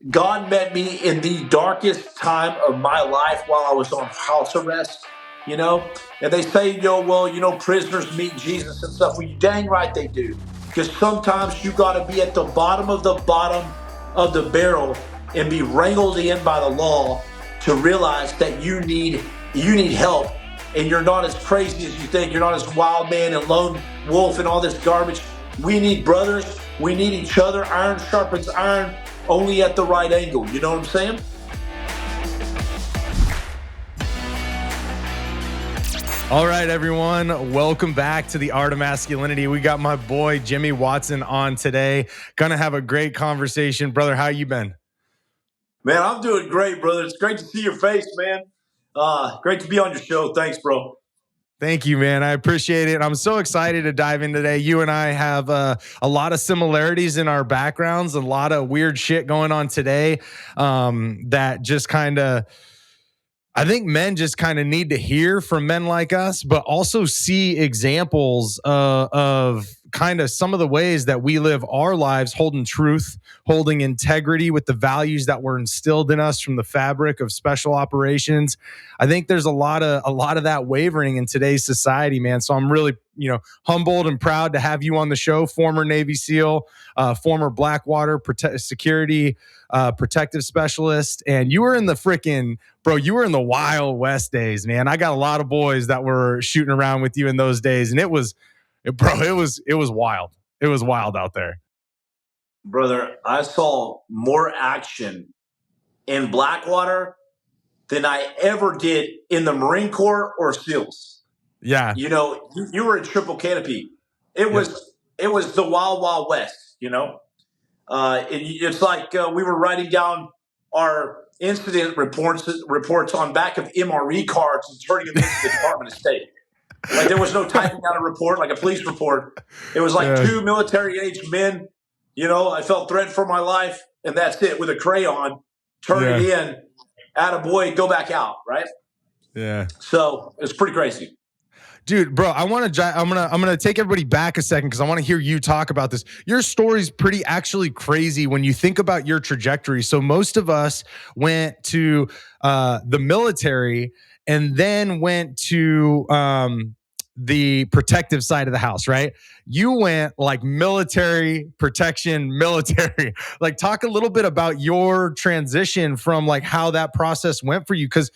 God met me in the darkest time of my life while I was on house arrest, you know? And they say, prisoners meet Jesus and stuff. Well, you dang right they do. Because sometimes you got to be at the bottom of the barrel and be wrangled in by the law to realize that you need help, and you're not as crazy as you think. You're not as wild man and lone wolf and all this garbage. We need brothers. We need each other. Iron sharpens iron, only at the right angle. You know what I'm saying? All right, everyone. Welcome back to the Art of Masculinity. We got my boy Jimmy Watson on today. Gonna have a great conversation. Brother, how you been? Man, I'm doing great, brother. It's great to see your face, man. Great to be on your show. Thanks, bro. Thank you, man. I appreciate it. I'm so excited to dive in today. You and I have a lot of similarities in our backgrounds, a lot of weird shit going on today that just kind of, I think men just kind of need to hear from men like us, but also see examples of kind of some of the ways that we live our lives, holding truth, holding integrity with the values that were instilled in us from the fabric of special operations. I think there's a lot of that wavering in today's society, man. So I'm really, humbled and proud to have you on the show. Former Navy SEAL, former Blackwater security protective specialist, and you were in the freaking you were in the Wild West days, man. I got a lot of boys that were shooting around with you in those days, and it was wild. It was wild out there. Brother, I saw more action in Blackwater than I ever did in the Marine Corps or SEALs. Yeah. You were in triple canopy. It was the wild, wild west, it's like we were writing down our incident reports on back of MRE cards and turning them into the Department of State. Like, there was no typing out a report, like a police report. It was like two military-aged men. I felt threatened for my life, and that's it. With a crayon, turn it in, attaboy, go back out, right? Yeah. So it's pretty crazy. Dude, bro, I'm gonna take everybody back a second because I want to hear you talk about this. Your story's pretty actually crazy when you think about your trajectory. So most of us went to the military and then went to the protective side of the house, right? You went like military protection, military. Like, talk a little bit about your transition from like how that process went for you, because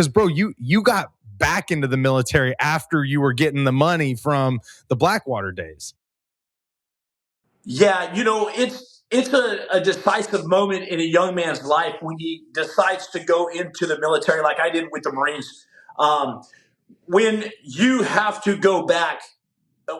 bro, you got back into the military after you were getting the money from the Blackwater days. Yeah, it's a decisive moment in a young man's life when he decides to go into the military, like I did with the Marines. When you have to go back,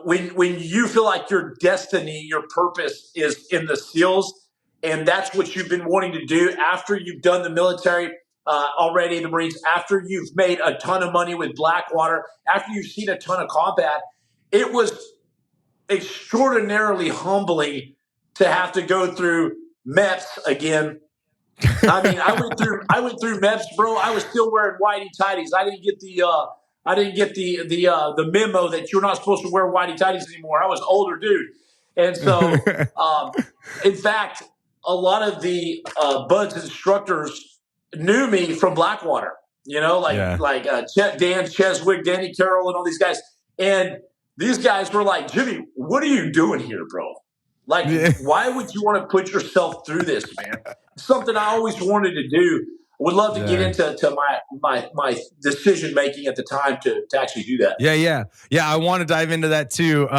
when you feel like your destiny, your purpose is in the SEALs, and that's what you've been wanting to do after you've done the military already, the Marines, after you've made a ton of money with Blackwater, after you've seen a ton of combat, it was extraordinarily humbling to have to go through MEPS again. I mean, I went through MEPS, bro. I was still wearing whitey tighties. I didn't get the memo that you're not supposed to wear whitey tighties anymore. I was an older dude, and so in fact, a lot of the BUDS instructors knew me from Blackwater. Dan Cheswick, Danny Carroll, and all these guys. And these guys were like, Jimmy, what are you doing here, bro? Like, why would you want to put yourself through this, man? Something I always wanted to do. Would love to get into my decision making at the time to actually do that. Yeah. I want to dive into that too.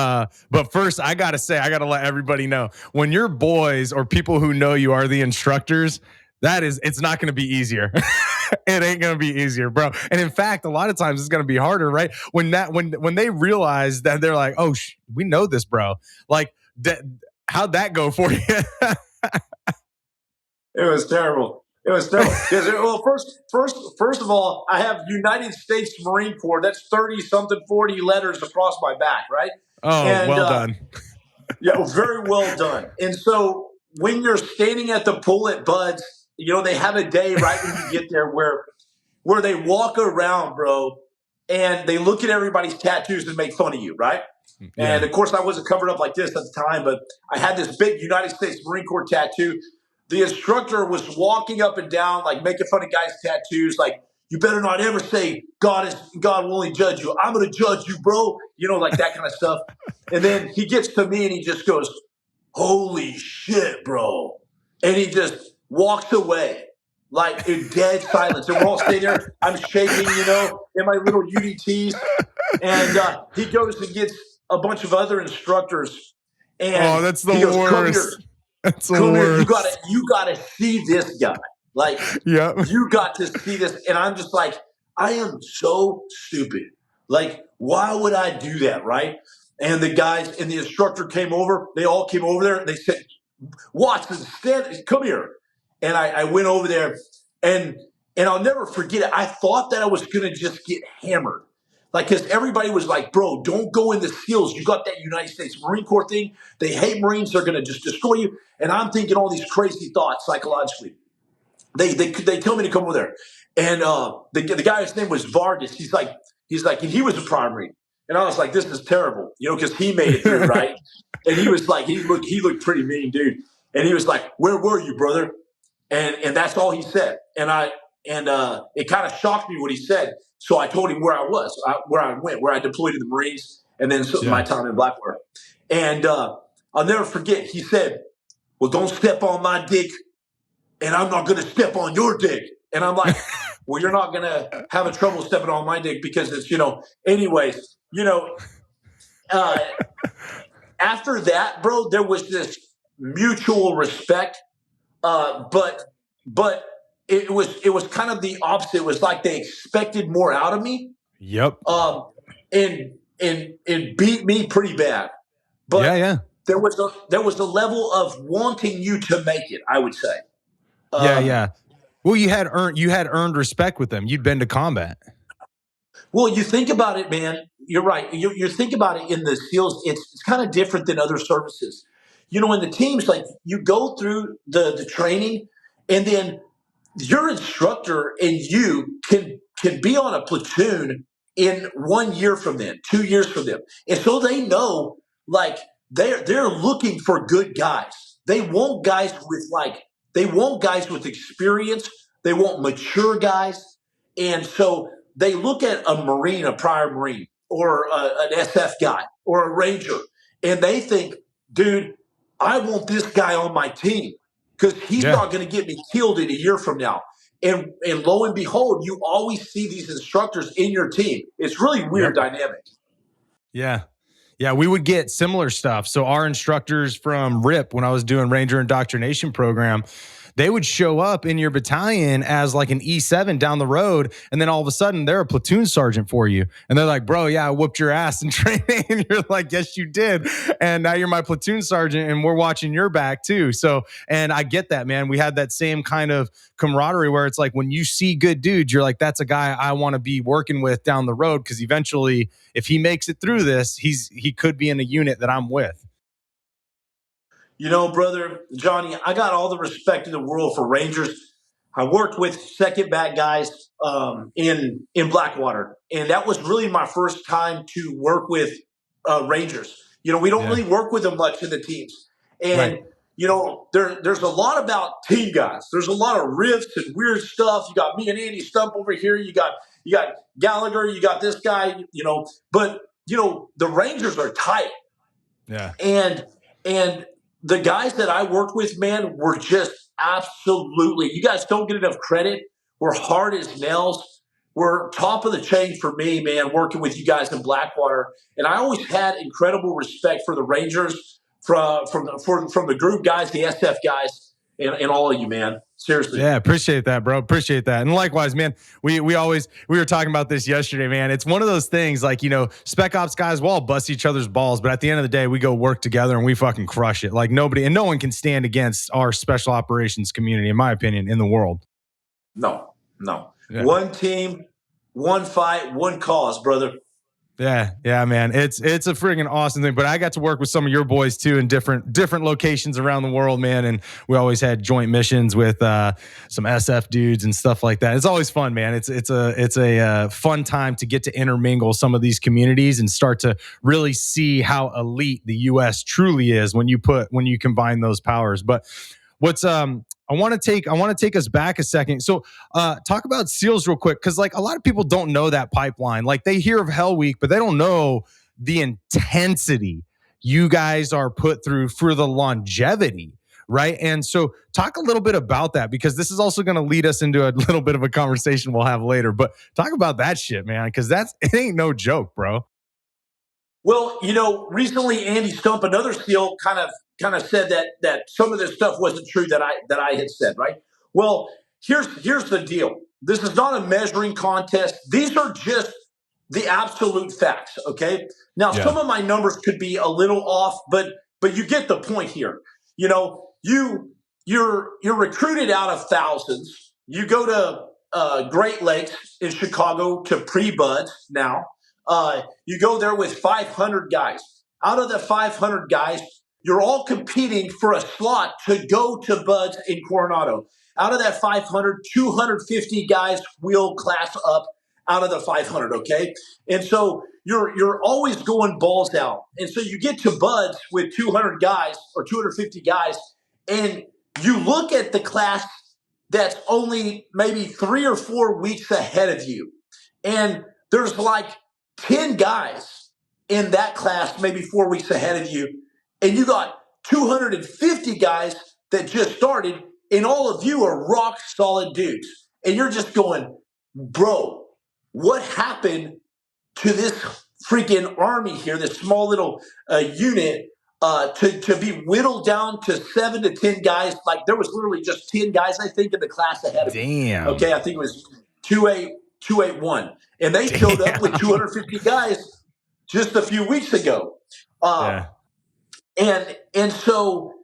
But first, I gotta let everybody know, when your boys or people who know you are the instructors, it's not going to be easier. It ain't going to be easier, bro. And in fact, a lot of times it's going to be harder, right? When they realize that, they're like, oh, we know this, bro. Like, how'd that go for you? It was terrible. Because, well, first of all, I have United States Marine Corps. That's 30-something, 40 letters across my back, right? Oh, well done. Yeah, very well done. And so when you're standing at the pool at BUDS, they have a day right when you get there where they walk around, bro, and they look at everybody's tattoos and make fun of you, right? Yeah. And, of course, I wasn't covered up like this at the time, but I had this big United States Marine Corps tattoo the instructor was walking up and down, like making fun of guys' tattoos, like, you better not ever say God will only judge you. I'm gonna judge you, bro. Like that kind of stuff. And then he gets to me and he just goes, holy shit, bro. And he just walks away like in dead silence. And we're all sitting there. I'm shaking, in my little UDTs. And he goes and gets a bunch of other instructors. And that's the he goes, worst. That's the come here. worst. You gotta see this guy. Like, Yep. you got to see this. And I'm just like, I am so stupid. Like, why would I do that, right? And the guys and the instructor came over. They all came over there. And they said, Watson, come here. And I went over there. And I'll never forget it. I thought that I was going to just get hammered. Like, because everybody was like, bro, don't go in the SEALs. You got that United States Marine Corps thing. They hate Marines. They're going to just destroy you. And I'm thinking all these crazy thoughts psychologically. They tell me to come over there. And the guy's name was Vargas. He's like, and he was a prior Marine. And I was like, this is terrible, because he made it through, right? And he was like, he looked pretty mean, dude. And he was like, where were you, brother? And that's all he said. And it kind of shocked me what he said. So I told him where I was, where I went, where I deployed in the Marines, and then my time in Blackwater. And I'll never forget, he said, well, don't step on my dick, and I'm not going to step on your dick. And I'm like, well, you're not going to have a trouble stepping on my dick because it's, anyways, after that, bro, there was this mutual respect. But it was kind of the opposite. It was like they expected more out of me. Yep. And beat me pretty bad. But yeah. There was a level of wanting you to make it, I would say. Yeah. Well, you had earned respect with them. You'd been to combat. Well, you think about it, man. You're right. You think about it in the SEALs. It's kind of different than other services. In the teams, like, you go through the training, and then your instructor and you can be on a platoon in 1 year from then, 2 years from them, and so they know, like, they're looking for good guys. They want guys with experience. They want mature guys, and so they look at a Marine, a prior Marine, or an SF guy, or a Ranger, and they think, dude, I want this guy on my team because he's not going to get me killed in a year from now. And lo and behold, you always see these instructors in your team. It's really weird dynamic. Yeah. Yeah, we would get similar stuff. So our instructors from RIP, when I was doing Ranger Indoctrination Program, they would show up in your battalion as like an E7 down the road, and then all of a sudden they're a platoon sergeant for you. And they're like, bro, yeah, I whooped your ass in training. And you're like, yes, you did. And now you're my platoon sergeant, and we're watching your back too. So, and I get that, man. We had that same kind of camaraderie where it's like, when you see good dudes, you're like, that's a guy I want to be working with down the road, because eventually, if he makes it through this, he could be in a unit that I'm with. Brother Johnny, I got all the respect in the world for Rangers. I worked with second bat guys in Blackwater, and that was really my first time to work with Rangers. We don't really work with them much in the teams, and there's a lot about team guys. There's a lot of riffs and weird stuff. You got me and Andy Stump over here. You got Gallagher. You got this guy. But the Rangers are tight. Yeah, and the guys that I worked with, man, were just absolutely, you guys don't get enough credit. We're hard as nails. We're top of the chain for me, man, working with you guys in Blackwater. And I always had incredible respect for the Rangers, from the group guys, the SF guys, and all of you, man. Seriously. Yeah, appreciate that, bro. Appreciate that. And likewise, man, we were talking about this yesterday, man. It's one of those things, like, Spec Ops guys, we'll all bust each other's balls, but at the end of the day, we go work together and we fucking crush it. Like, no one can stand against our special operations community, in my opinion, in the world. No. Yeah. One team, one fight, one cause, brother. Yeah, man. It's a friggin' awesome thing. But I got to work with some of your boys too in different locations around the world, man. And we always had joint missions with some SF dudes and stuff like that. It's always fun, man. It's a fun time to get to intermingle some of these communities and start to really see how elite the U.S. truly is when you combine those powers. But what's I want to take us back a second. So talk about SEALs real quick, because like a lot of people don't know that pipeline. Like they hear of Hell Week, but they don't know the intensity you guys are put through for the longevity, right? And so talk a little bit about that, because this is also going to lead us into a little bit of a conversation we'll have later. But talk about that shit, man, because it ain't no joke, bro. Well, recently Andy Stump, another SEAL, kind of said that some of this stuff wasn't true that I had said, right? Well, here's the deal. This is not a measuring contest. These are just the absolute facts. Okay. Now, Yeah. some of my numbers could be a little off, but you get the point here. You're recruited out of thousands. You go to Great Lakes in Chicago to pre-buds now. You go there with 500 guys. Out of the 500 guys, you're all competing for a slot to go to buds in Coronado. Out of that 500, 250 guys will class up out of the 500, okay? And so you're always going balls out. And so you get to buds with 200 guys or 250 guys, and you look at the class that's only maybe 3 or 4 weeks ahead of you. And there's like 10 guys in that class, maybe 4 weeks ahead of you, and you got 250 guys that just started, and all of you are rock solid dudes. And you're just going, bro, what happened to this freaking army here, this small little unit, to be whittled down to 7 to 10 guys? Like there was literally just 10 guys, I think, in the class ahead of me. Damn. Okay, I think it was 281. And they showed up with 250 guys just a few weeks ago. And so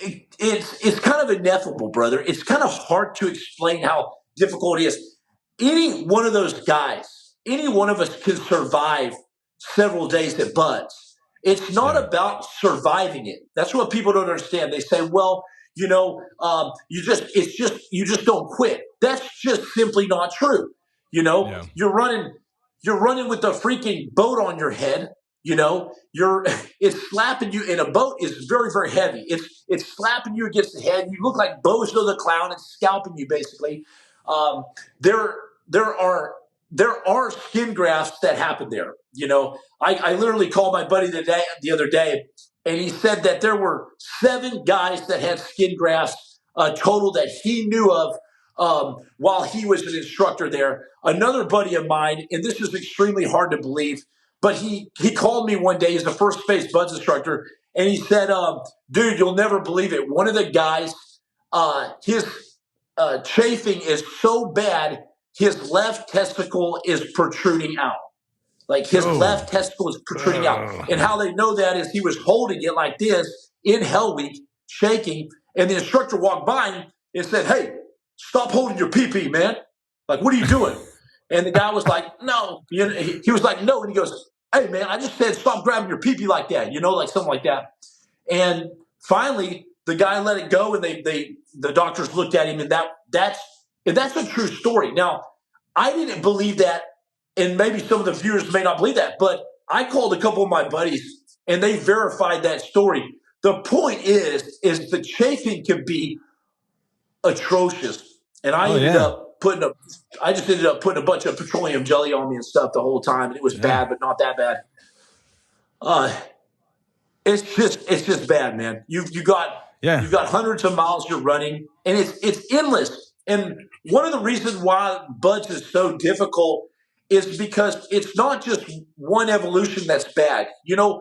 it's kind of ineffable, brother. It's kind of hard to explain how difficult it is. Any one of those guys, any one of us can survive several days at buds. It's not about surviving it. That's what people don't understand. They say, well, you just don't quit. That's just simply not true. You're running with the freaking boat on your head. It's slapping you, and a boat is very, very heavy. It's slapping you against the head. You look like Bozo the Clown. It's scalping you, basically. There are skin grafts that happen there. I literally called my buddy the other day, and he said that there were 7 guys that had skin grafts total that he knew of while he was an instructor there. Another buddy of mine, and this is extremely hard to believe, but he called me one day. He's a first space buds instructor, and he said, dude, you'll never believe it. One of the guys, his chafing is so bad, his left testicle is protruding out. Like his left testicle is protruding out. And how they know that is he was holding it like this in Hell Week, shaking, and the instructor walked by him and said, hey, stop holding your pee-pee, man. Like, what are you doing? And the guy was like, no. He was like, no. And he goes, hey, man, I just said stop grabbing your pee-pee like that, like something like that. And finally, the guy let it go, and the doctors looked at him, and that's a true story. Now, I didn't believe that, and maybe some of the viewers may not believe that, but I called a couple of my buddies, and they verified that story. The point is the chafing can be atrocious. And I ended up putting a bunch of petroleum jelly on me and stuff the whole time. And it was bad, but not that bad. It's just bad, man. You got hundreds of miles you're running, and it's endless. And one of the reasons why buds is so difficult is because it's not just one evolution that's bad. You'll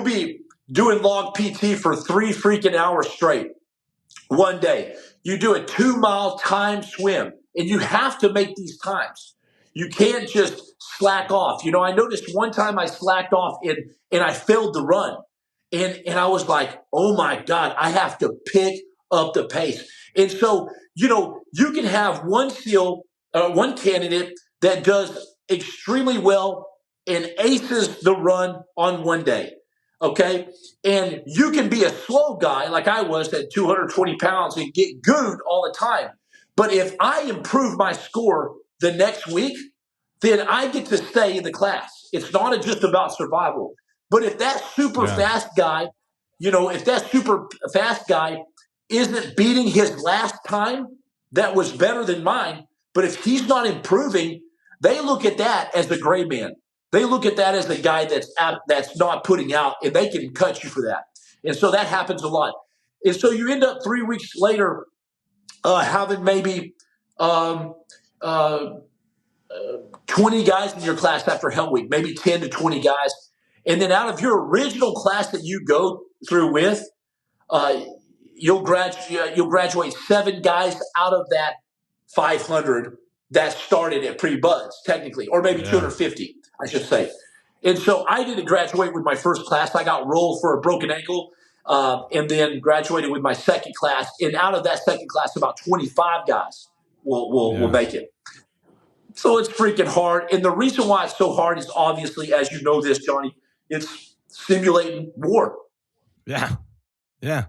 be doing log PT for 3 freaking hours straight one day. You do a 2-mile time swim, and you have to make these times. You can't just slack off. I noticed one time I slacked off and I failed the run. And I was like, oh my God, I have to pick up the pace. And so, you can have one candidate that does extremely well and aces the run on one day. Okay. And you can be a slow guy like I was at 220 pounds and get gooned all the time. But if I improve my score the next week, then I get to stay in the class. It's not just about survival. But if that super fast guy, isn't beating his last time that was better than mine, but if he's not improving, they look at that as a gray man. They look at that as a guy that's not putting out, and they can cut you for that. And so that happens a lot. And so you end up 3 weeks later having maybe um, uh, 20 guys in your class after Hell Week, maybe 10 to 20 guys. And then out of your original class that you go through with, uh, you'll graduate 7 guys out of that 500 that started at pre-buds, technically, or maybe 250, I should say. And so I didn't graduate with my first class. I got rolled for a broken ankle, and then graduated with my second class. And out of that second class, about 25 guys will make it. So it's freaking hard. And the reason why it's so hard is obviously, as you know this, Johnny, it's simulating war. Yeah. Yeah.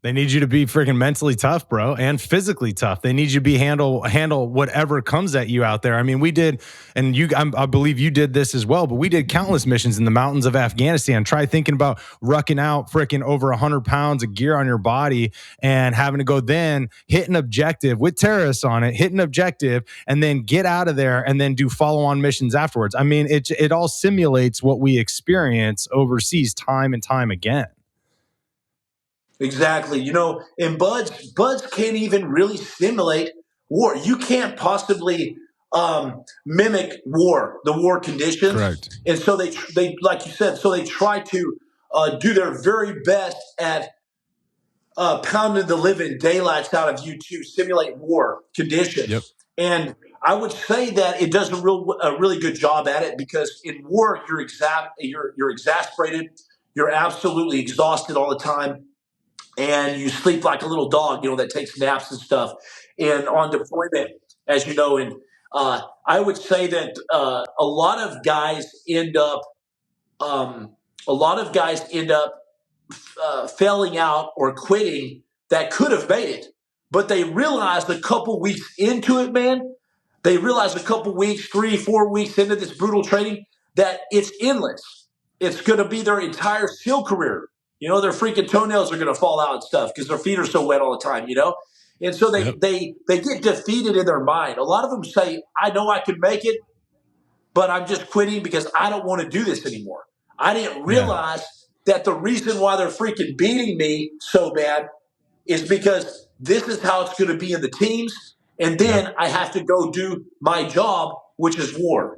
They need you to be freaking mentally tough, bro, and physically tough. They need you to be handle whatever comes at you out there. I mean, we did, and I believe you did this as well, but we did countless missions in the mountains of Afghanistan. Try thinking about rucking out freaking over 100 pounds of gear on your body and having to go then hit an objective with terrorists on it, hit an objective, and then get out of there and then do follow-on missions afterwards. I mean, it all simulates what we experience overseas time and time again. Exactly. And buds can't even really simulate war. You can't possibly mimic war, the war conditions. Correct. And so they like you said, so they try to do their very best at pounding the living daylights out of you to simulate war conditions. Yep. And I would say that it does a really good job at it, because in war you're exasperated, you're absolutely exhausted all the time, and you sleep like a little dog, that takes naps and stuff. And on deployment, as you know, and I would say that a lot of guys end up failing out or quitting that could have made it, but they realized a couple weeks into it, man. They realized a couple weeks, 3-4 weeks into this brutal training, that it's endless. It's going to be their entire SEAL career. Their freaking toenails are going to fall out and stuff because their feet are so wet all the time, And so they get defeated in their mind. A lot of them say, I know I can make it, but I'm just quitting because I don't want to do this anymore. I didn't realize that the reason why they're freaking beating me so bad is because this is how it's going to be in the teams. And then I have to go do my job, which is war.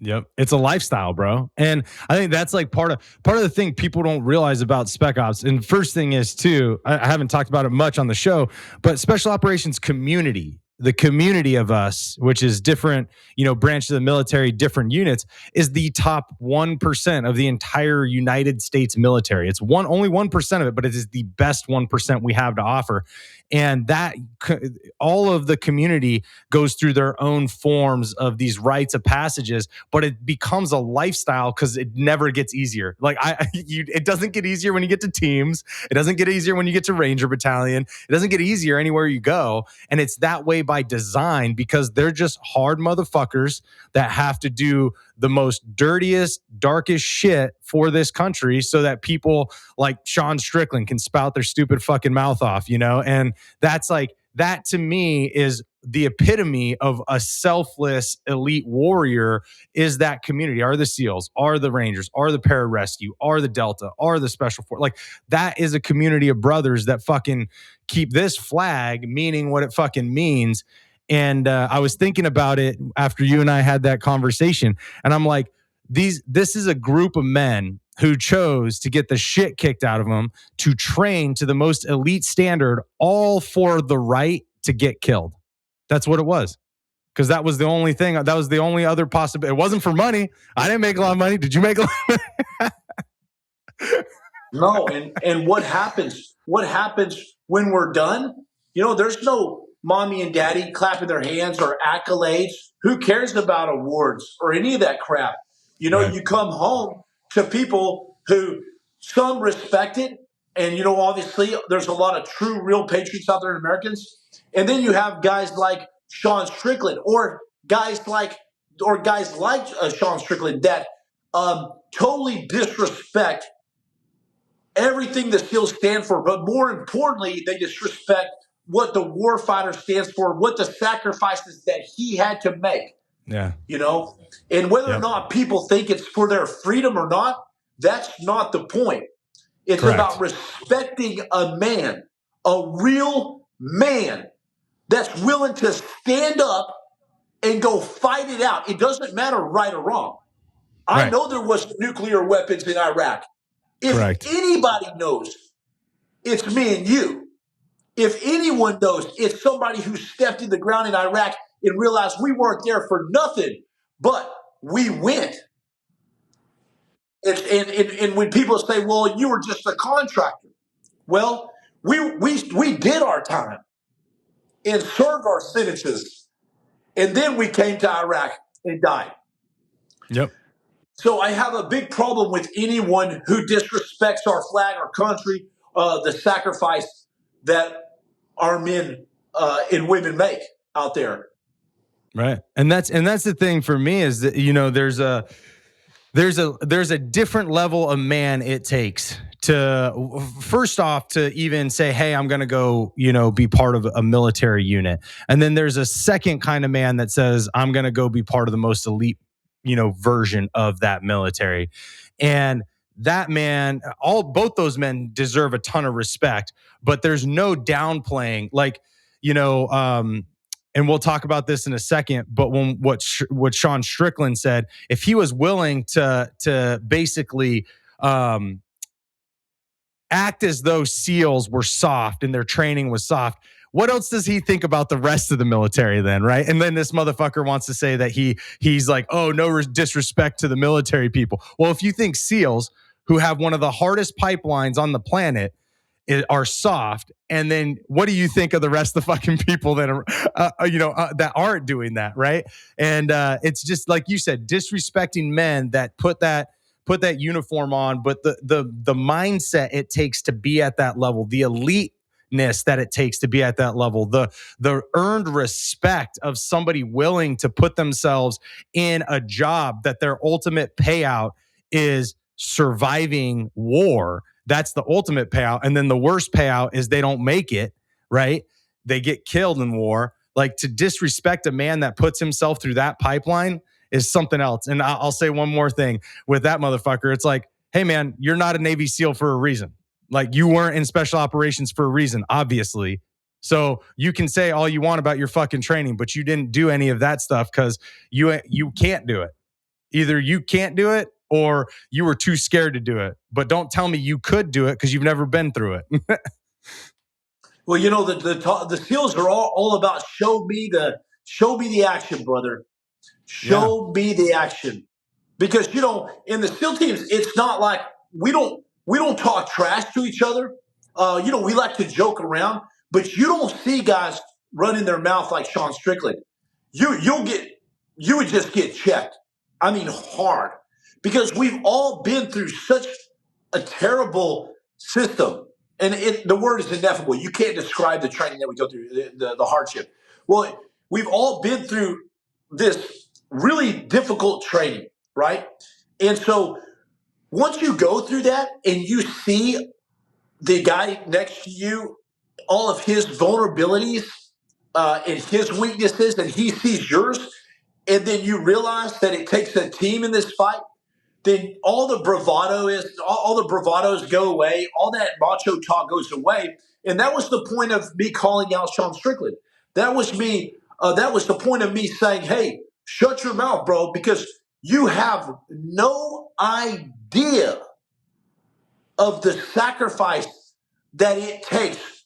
Yep. It's a lifestyle, bro. And I think that's like part of the thing people don't realize about Spec Ops. And first thing is too, I haven't talked about it much on the show, but special operations community, the community of us, which is different, branches of the military, different units, is the top 1% of the entire United States military. It's only 1% of it, but it is the best 1% we have to offer. And that all of the community goes through their own forms of these rites of passages, but it becomes a lifestyle because it never gets easier. Like it doesn't get easier when you get to teams. It doesn't get easier when you get to Ranger Battalion. It doesn't get easier anywhere you go. And it's that way by design, because they're just hard motherfuckers that have to do the most dirtiest, darkest shit for this country so that people like Sean Strickland can spout their stupid fucking mouth off, And that's like, that to me is the epitome of a selfless elite warrior, is that community, are the SEALs, are the Rangers, are the pararescue, are the Delta, are the Special Force. Like, that is a community of brothers that fucking keep this flag meaning what it fucking means. And I was thinking about it after you and I had that conversation, and I'm like, this is a group of men who chose to get the shit kicked out of them to train to the most elite standard, all for the right to get killed. That's what it was. Because that was the only thing. That was the only other possibility. It wasn't for money. I didn't make a lot of money. Did you make a lot of money? No. And what happens when we're done? There's no mommy and daddy clapping their hands or accolades. Who cares about awards or any of that crap? Right. You come home to people who some respect it. And, obviously there's a lot of true, real patriots out there in Americans. And then you have guys like Sean Strickland or guys like Sean Strickland that totally disrespect everything the SEALs stand for, but more importantly, they disrespect what the warfighter stands for, what the sacrifices that he had to make. Yeah. And whether or Yep. not people think it's for their freedom or not, that's not the point. It's Correct. about respecting a man, a real man that's willing to stand up and go fight it out. It doesn't matter right or wrong. I Right. know there was nuclear weapons in Iraq. If Correct. anybody knows, it's me and you. If anyone knows, it's somebody who stepped in the ground in Iraq and realized we weren't there for nothing, but we went. And when people say, well, you were just a contractor. Well, we did our time and served our sentences. And then we came to Iraq and died. Yep. So I have a big problem with anyone who disrespects our flag, our country, the sacrifice that our men and women make out there. Right. And that's the thing for me is that, there's a different level of man it takes to, first off, to even say, hey, I'm going to go, be part of a military unit. And then there's a second kind of man that says, I'm going to go be part of the most elite, version of that military. And that man, both those men deserve a ton of respect, but there's no downplaying. Like, and we'll talk about this in a second, but what Sean Strickland said, if he was willing to basically act as though SEALs were soft and their training was soft, what else does he think about the rest of the military then, right? And then this motherfucker wants to say that he's like, oh, no disrespect to the military people. Well, if you think SEALs, who have one of the hardest pipelines on the planet, are soft, and then what do you think of the rest of the fucking people that are that aren't doing that, right? And it's just like you said, disrespecting men that put that uniform on, but the mindset it takes to be at that level, the eliteness that it takes to be at that level, the earned respect of somebody willing to put themselves in a job that their ultimate payout is surviving war. That's the ultimate payout. And then the worst payout is they don't make it, right? They get killed in war. Like, to disrespect a man that puts himself through that pipeline is something else. And I'll say one more thing with that motherfucker. It's like, hey man, you're not a Navy SEAL for a reason. Like, you weren't in special operations for a reason, obviously. So you can say all you want about your fucking training, but you didn't do any of that stuff because you can't do it. Either you can't do it or you were too scared to do it. But don't tell me you could do it because you've never been through it. Well, the SEALs are all about show me the action, brother. Show me the action. Because in the SEAL teams, it's not like we don't talk trash to each other. We like to joke around, but you don't see guys running their mouth like Sean Strickland. You would just get checked. I mean, hard, because we've all been through such a terrible system, and the word is ineffable. You can't describe the training that we go through, the hardship. Well, we've all been through this really difficult training, right? And so once you go through that and you see the guy next to you, all of his vulnerabilities and his weaknesses, and he sees yours, and then you realize that it takes a team in this fight, then all the bravados go away, all that macho talk goes away. And that was the point of me calling out Sean Strickland. That was me. That was the point of me saying, hey, shut your mouth, bro, because you have no idea of the sacrifice that it takes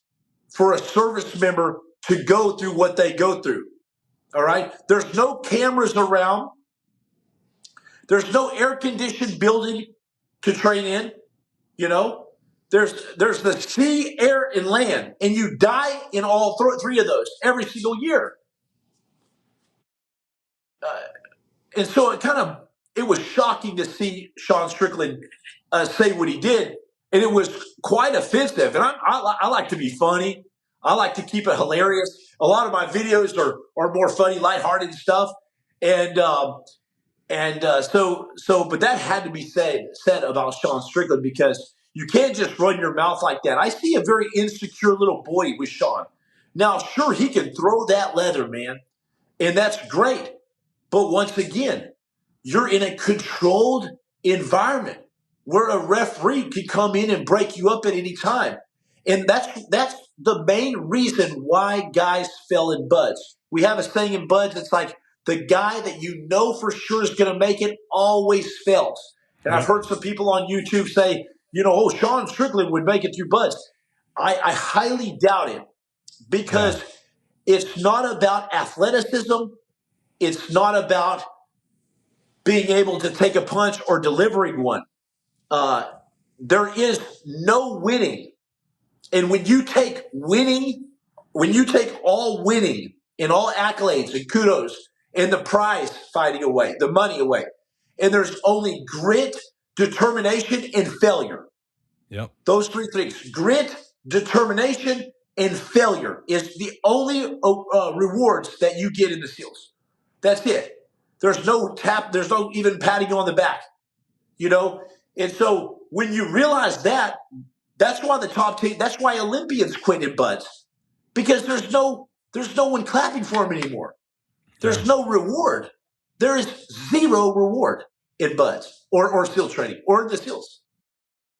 for a service member to go through what they go through. All right? There's no cameras around. There's no air-conditioned building to train in. There's the sea, air, and land, and you die in all three of those every single year. And so it was shocking to see Sean Strickland say what he did, and it was quite offensive. And I like to be funny. I like to keep it hilarious. A lot of my videos are more funny, lighthearted stuff, but that had to be said about Sean Strickland, because You can't just run your mouth like that. I see a very insecure little boy with Sean. Now, sure, he can throw that leather, man, and that's great. But once again, you're in a controlled environment where a referee could come in and break you up at any time. And that's the main reason why guys fell in buds. We have a saying in buds, it's like the guy that you know for sure is going to make it always fails. And I've heard some people on YouTube say, oh, Sean Strickland would make it through buds. I highly doubt it because it's not about athleticism. It's not about being able to take a punch or delivering one. There is no winning. And when you take all winning and all accolades and kudos and the prize fighting away, the money away, and there's only grit, determination, and failure. Yep. Those three things, grit, determination, and failure is the only rewards that you get in the SEALs. That's it. There's no there's no even patting you on the back, And so when you realize that, that's why the top team, that's why Olympians quit in buds, because there's no one clapping for them anymore. There's no reward. There is zero reward in buds or SEAL training or in the SEALs.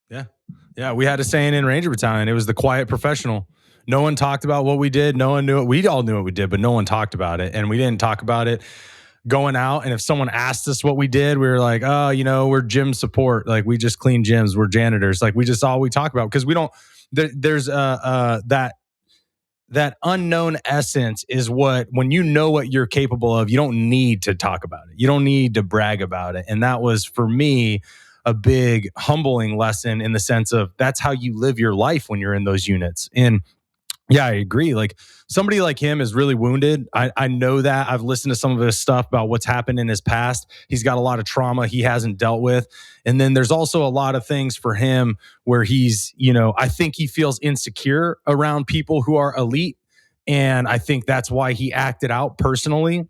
Yeah. Yeah. We had a saying in Ranger Battalion. It was the quiet professional. No one talked about what we did. No one knew it. We all knew what we did, but no one talked about it. And we didn't talk about it going out. And if someone asked us what we did, we were like, oh, we're gym support. Like we just clean gyms. We're janitors. Like we just all we talk about because we don't, there's that unknown essence is when you know what you're capable of, you don't need to talk about it. You don't need to brag about it. And that was for me a big humbling lesson in the sense of that's how you live your life when you're in those units. And yeah, I agree. Like somebody like him is really wounded. I know that. I've listened to some of his stuff about what's happened in his past. He's got a lot of trauma he hasn't dealt with. And then there's also a lot of things for him where he's, I think he feels insecure around people who are elite. And I think that's why he acted out personally.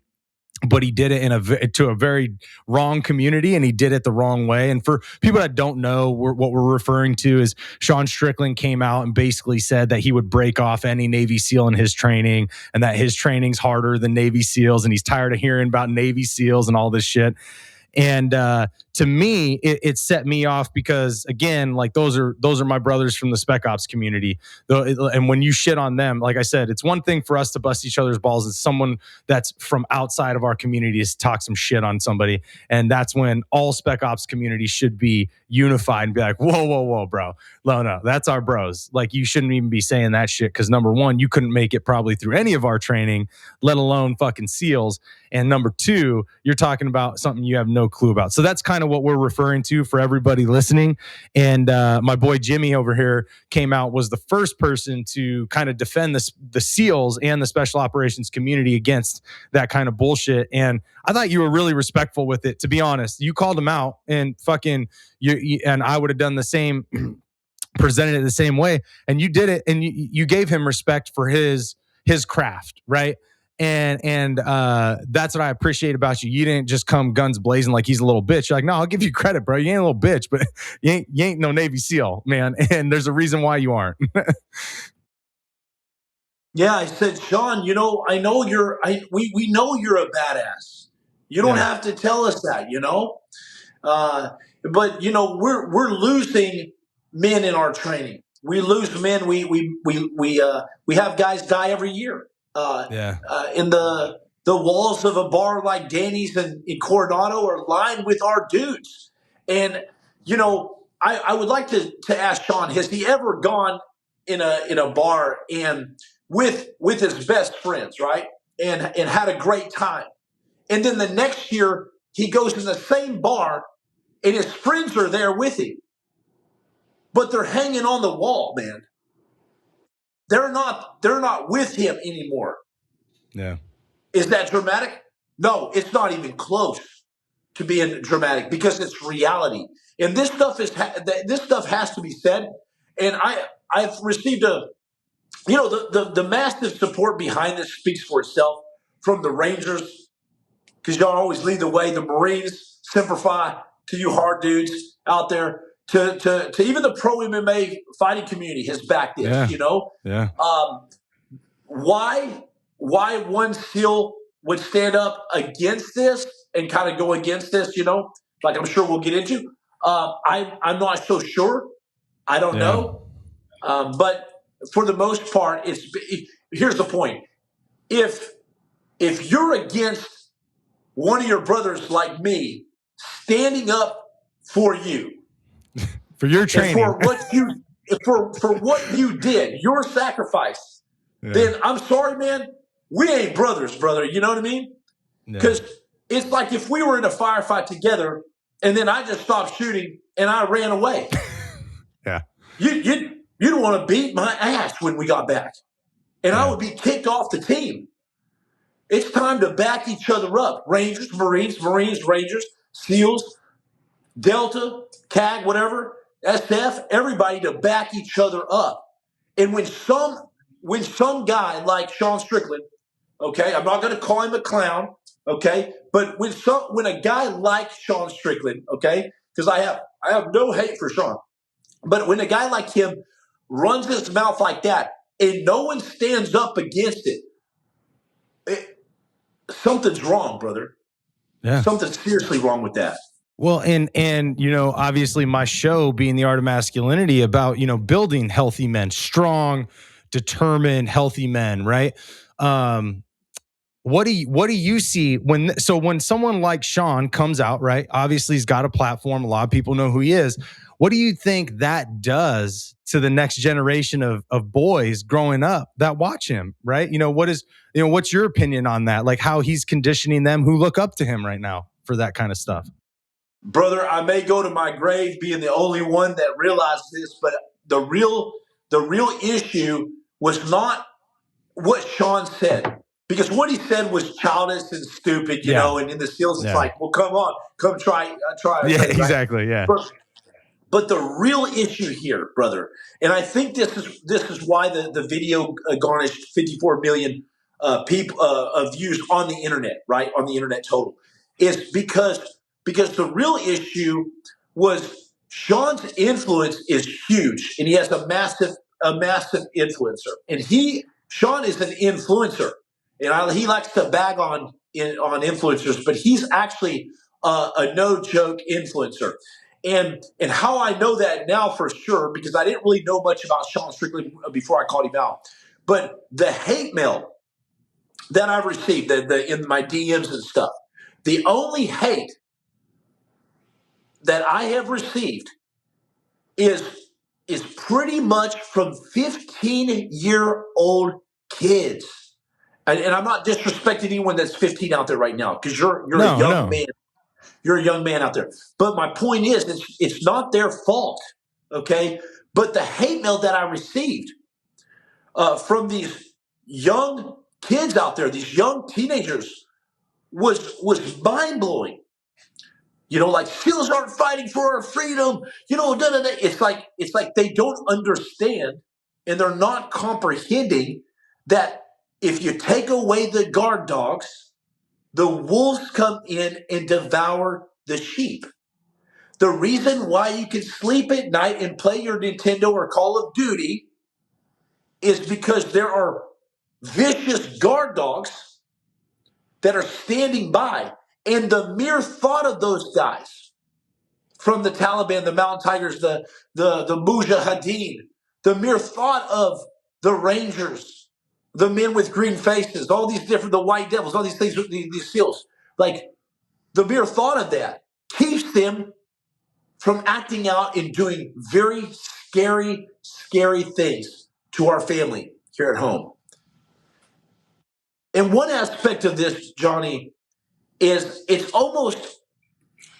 But he did it to a very wrong community, and he did it the wrong way. And for people that don't know, what we're referring to is Sean Strickland came out and basically said that he would break off any Navy SEAL in his training, and that his training's harder than Navy SEALs, and he's tired of hearing about Navy SEALs and all this shit. And to me, it set me off because, again, like those are my brothers from the Spec Ops community. And when you shit on them, like I said, it's one thing for us to bust each other's balls. It's someone that's from outside of our community to talk some shit on somebody. And that's when all Spec Ops community should be unified and be like, whoa, bro. No, that's our bros. Like, you shouldn't even be saying that shit because, number one, you couldn't make it probably through any of our training, let alone fucking SEALs. And number two, you're talking about something you have no clue about. So that's kind of what we're referring to for everybody listening. And my boy Jimmy over here came out, was the first person to kind of defend the SEALs and the special operations community against that kind of bullshit. And I thought you were really respectful with it, to be honest. You called him out and fucking you and I would have done the same, presented it the same way. And you did it, and you gave him respect for his craft, right? And that's what I appreciate about you. You didn't just come guns blazing like he's a little bitch. You're like, no, I'll give you credit, bro. You ain't a little bitch, but you ain't no Navy SEAL, man. And there's a reason why you aren't. Yeah, I said, Sean, I know we know you're a badass. You don't have to tell us that, but we're losing men in our training. We lose men. We have guys die every year. In the walls of a bar like Danny's in Coronado are lined with our dudes. And, I would like to ask Sean, has he ever gone in a bar and with his best friends, right? And had a great time. And then the next year he goes in the same bar and his friends are there with him. But they're hanging on the wall, man. They're not with him anymore. Yeah. Is that dramatic? No, it's not even close to being dramatic because it's reality. And this stuff has to be said. And I've received the massive support behind this speaks for itself from the Rangers, because y'all always lead the way. The Marines, Semper Fi, to you hard dudes out there. to even the pro MMA fighting community has backed this. Yeah. You know, Yeah. Why one SEAL would stand up against this and kind of go against this, you know, like I'm sure we'll get into. I'm not so sure. I don't know. But for the most part, here's the point. If you're against one of your brothers like me standing up for you, for your training, and for what you did, your sacrifice, then I'm sorry, man, we ain't brothers, brother. You know what I mean? Because it's like if we were in a firefight together and then I just stopped shooting and I ran away. Yeah. You don't want to beat my ass when we got back. And I would be kicked off the team. It's time to back each other up. Rangers, Marines, Rangers, SEALs, Delta, CAG, whatever, SF, everybody to back each other up. And when some guy like Sean Strickland, okay, I'm not going to call him a clown, okay, but when a guy like Sean Strickland, okay, because I have no hate for Sean, but when a guy like him runs his mouth like that and no one stands up against it, something's wrong, brother. Yeah. Something's seriously wrong with that. Well, and you know, obviously my show being The Art of Masculinity about, you know, building healthy men, strong, determined, healthy men, right? What do you see when someone like Sean comes out, right? Obviously he's got a platform. A lot of people know who he is. What do you think that does to the next generation of boys growing up that watch him, right? You know, what's your opinion on that? Like how he's conditioning them who look up to him right now for that kind of stuff? Brother, I may go to my grave being the only one that realized this, but the real issue was not what Sean said. Because what he said was childish and stupid, you know, and in the SEALs, it's like, well, come on, come try. Yeah, right? exactly, yeah. But the real issue here, brother, and I think this is why the video garnished 54 million views on the internet, right? On the internet total, is because the real issue was Sean's influence is huge, and he has a massive influencer, and Sean is an influencer, and he likes to bag on influencers, but he's actually a no joke influencer. And how I know that now for sure, because I didn't really know much about Sean Strickland before I called him out, but the hate mail that I've received in my DMs and stuff, the only hate that I have received is pretty much from 15-year-old kids. And I'm not disrespecting anyone that's 15 out there right now, because you're a young man. You're a young man out there. But my point is, it's not their fault, okay? But the hate mail that I received from these young kids out there, these young teenagers, was mind-blowing. You know, like, SEALs aren't fighting for our freedom. You know, It's like they don't understand, and they're not comprehending that if you take away the guard dogs, the wolves come in and devour the sheep. The reason why you can sleep at night and play your Nintendo or Call of Duty is because there are vicious guard dogs that are standing by. And the mere thought of those guys from the Taliban, the Mountain Tigers, the Mujahideen, the mere thought of the Rangers, the men with green faces, all these different, the White Devils, all these things, these SEALs, like the mere thought of that keeps them from acting out and doing very scary, scary things to our family here at home. And one aspect of this, Johnny, is it's almost,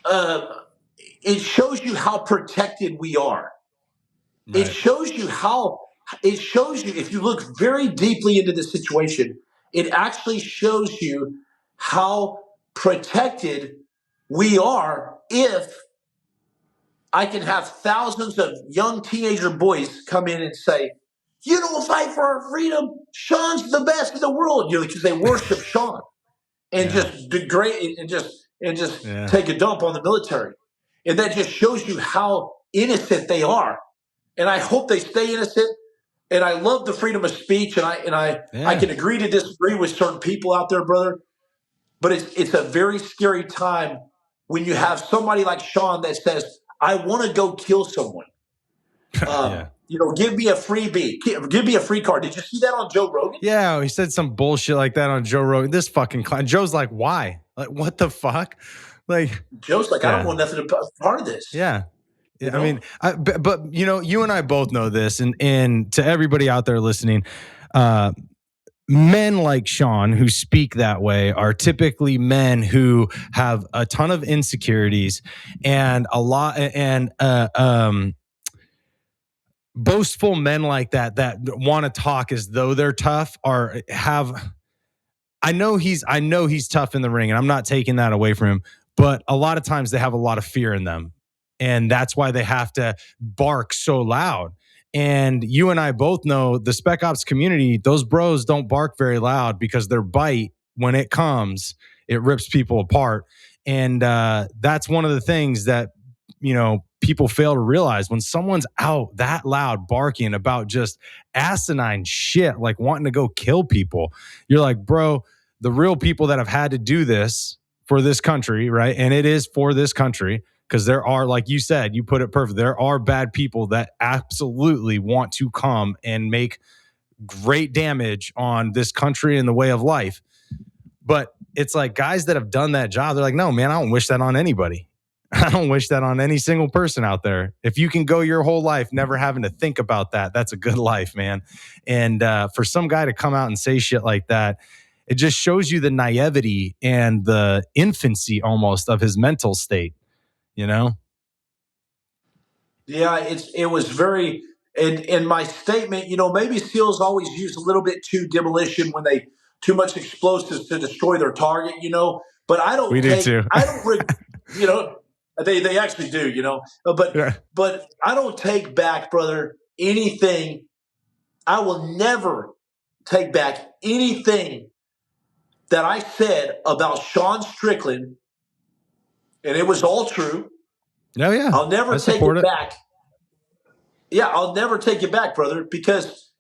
it shows you how protected we are. Right. It shows you, if you look very deeply into the situation, it actually shows you how protected we are if I can have thousands of young teenager boys come in and say, you don't fight for our freedom. Sean's the best in the world. You know, because they worship Sean and just degrade and just take a dump on the military. And that just shows you how innocent they are. And I hope they stay innocent. And I love the freedom of speech, and I can agree to disagree with certain people out there, brother. But it's a very scary time when you have somebody like Sean that says, "I want to go kill someone." Give me a freebie, give me a free card. Did you see that on Joe Rogan? Yeah, he said some bullshit like that on Joe Rogan. This fucking clown. Joe's like, why? Like, what the fuck? Like, Joe's like, I don't want nothing to part of this. Yeah. I mean, but you and I both know this, and to everybody out there listening, men like Sean who speak that way are typically men who have a ton of insecurities and boastful men like that want to talk as though they're tough I know he's tough in the ring, and I'm not taking that away from him, but a lot of times they have a lot of fear in them. And that's why they have to bark so loud. And you and I both know the Spec Ops community, those bros don't bark very loud because their bite, when it comes, it rips people apart. And that's one of the things that, people fail to realize. When someone's out that loud barking about just asinine shit, like wanting to go kill people, you're like, bro, the real people that have had to do this for this country, right? And it is for this country, because there are, like you said, you put it perfect, there are bad people that absolutely want to come and make great damage on this country and the way of life. But it's like guys that have done that job, they're like, no, man, I don't wish that on anybody. I don't wish that on any single person out there. If you can go your whole life never having to think about that, that's a good life, man. And for some guy to come out and say shit like that, it just shows you the naivety and the infancy almost of his mental state, Yeah, it was very, in my statement, maybe SEALs always use a little bit too demolition when they too much explosives to destroy their target, but I don't they actually do, but I don't take back, brother, anything. I will never take back anything that I said about Sean Strickland, and it was all true. Oh yeah, I'll never take it back. Yeah, I'll never take it back, brother, because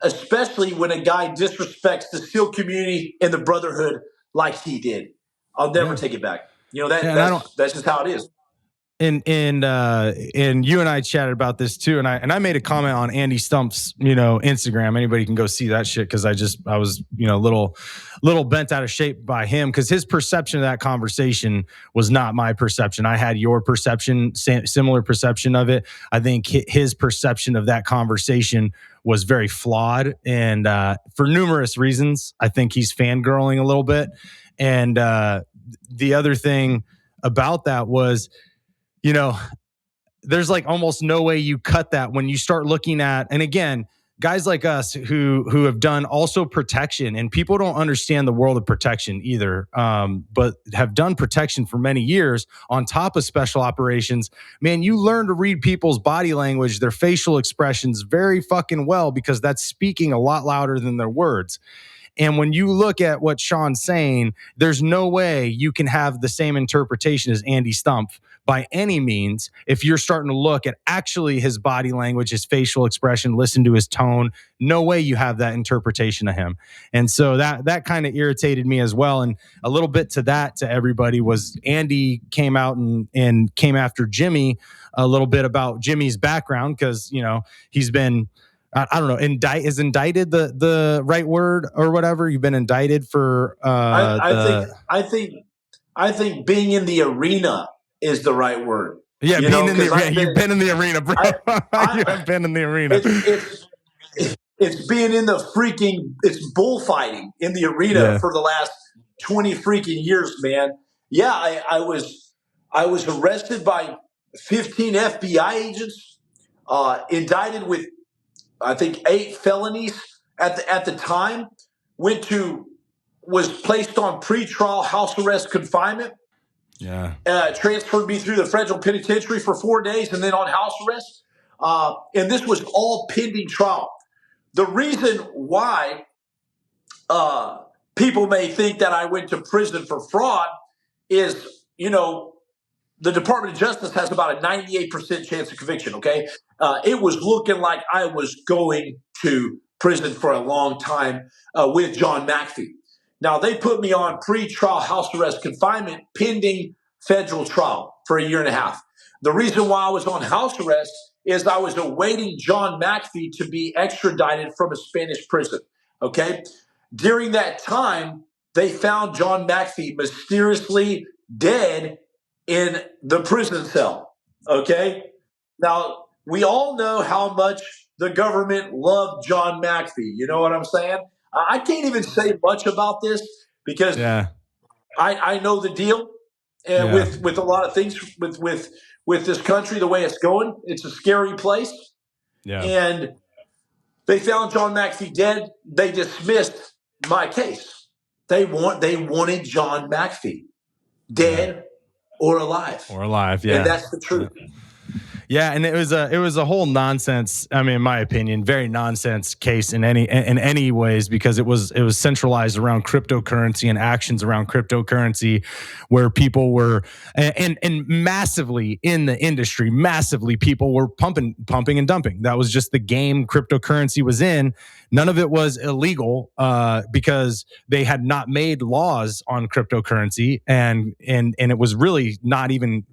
especially when a guy disrespects the SEAL community and the brotherhood like he did, I'll never take it back. That's just how it is. And you and I chatted about this too, and I made a comment on Andy Stump's Instagram. Anybody can go see that shit, because I was little bent out of shape by him, because his perception of that conversation was not my perception. I had your perception, similar perception of it. I think his perception of that conversation was very flawed, and for numerous reasons. I think he's fangirling a little bit, and the other thing about that was, there's like almost no way you cut that when you start looking at, and again, guys like us who have done also protection, and people don't understand the world of protection either, but have done protection for many years on top of special operations. Man, you learn to read people's body language, their facial expressions very fucking well, because that's speaking a lot louder than their words. And when you look at what Sean's saying, there's no way you can have the same interpretation as Andy Stump by any means. If you're starting to look at actually his body language, his facial expression, listen to his tone, no way you have that interpretation of him. And so that kind of irritated me as well. And a little bit to everybody was Andy came out and came after Jimmy a little bit about Jimmy's background, because, he's been, I don't know, is indicted the right word or whatever? You've been indicted for I think being in the arena is the right word. Yeah, you've been in the arena, bro. You have been in the arena. It's being in it's bullfighting in the arena for the last 20 freaking years, man. Yeah, I was arrested by 15 FBI agents, indicted with, I think, 8 felonies at the time. Was placed on pretrial house arrest confinement. Yeah. Transferred me through the federal penitentiary for 4 days, and then on house arrest. And this was all pending trial. The reason why people may think that I went to prison for fraud is, the Department of Justice has about a 98% chance of conviction. Okay, it was looking like I was going to prison for a long time with John McAfee. Now they put me on pre-trial house arrest confinement pending federal trial for a year and a half. The reason why I was on house arrest is I was awaiting John McAfee to be extradited from a Spanish prison. Okay, during that time, they found John McAfee mysteriously dead in the prison cell. Okay. Now, we all know how much the government loved John McAfee. You know what I'm saying? I can't even say much about this because I know the deal with a lot of things with this country, the way it's going. It's a scary place. Yeah. And they found John McAfee dead. They dismissed my case. They wanted John McAfee dead or alive. Yeah. And that's the truth. Yeah, and it was a whole nonsense. I mean, in my opinion, very nonsense case in any ways, because it was centralized around cryptocurrency and actions around cryptocurrency, where people were and massively in the industry, people were pumping and dumping. That was just the game cryptocurrency was in. None of it was illegal because they had not made laws on cryptocurrency, and it was really not even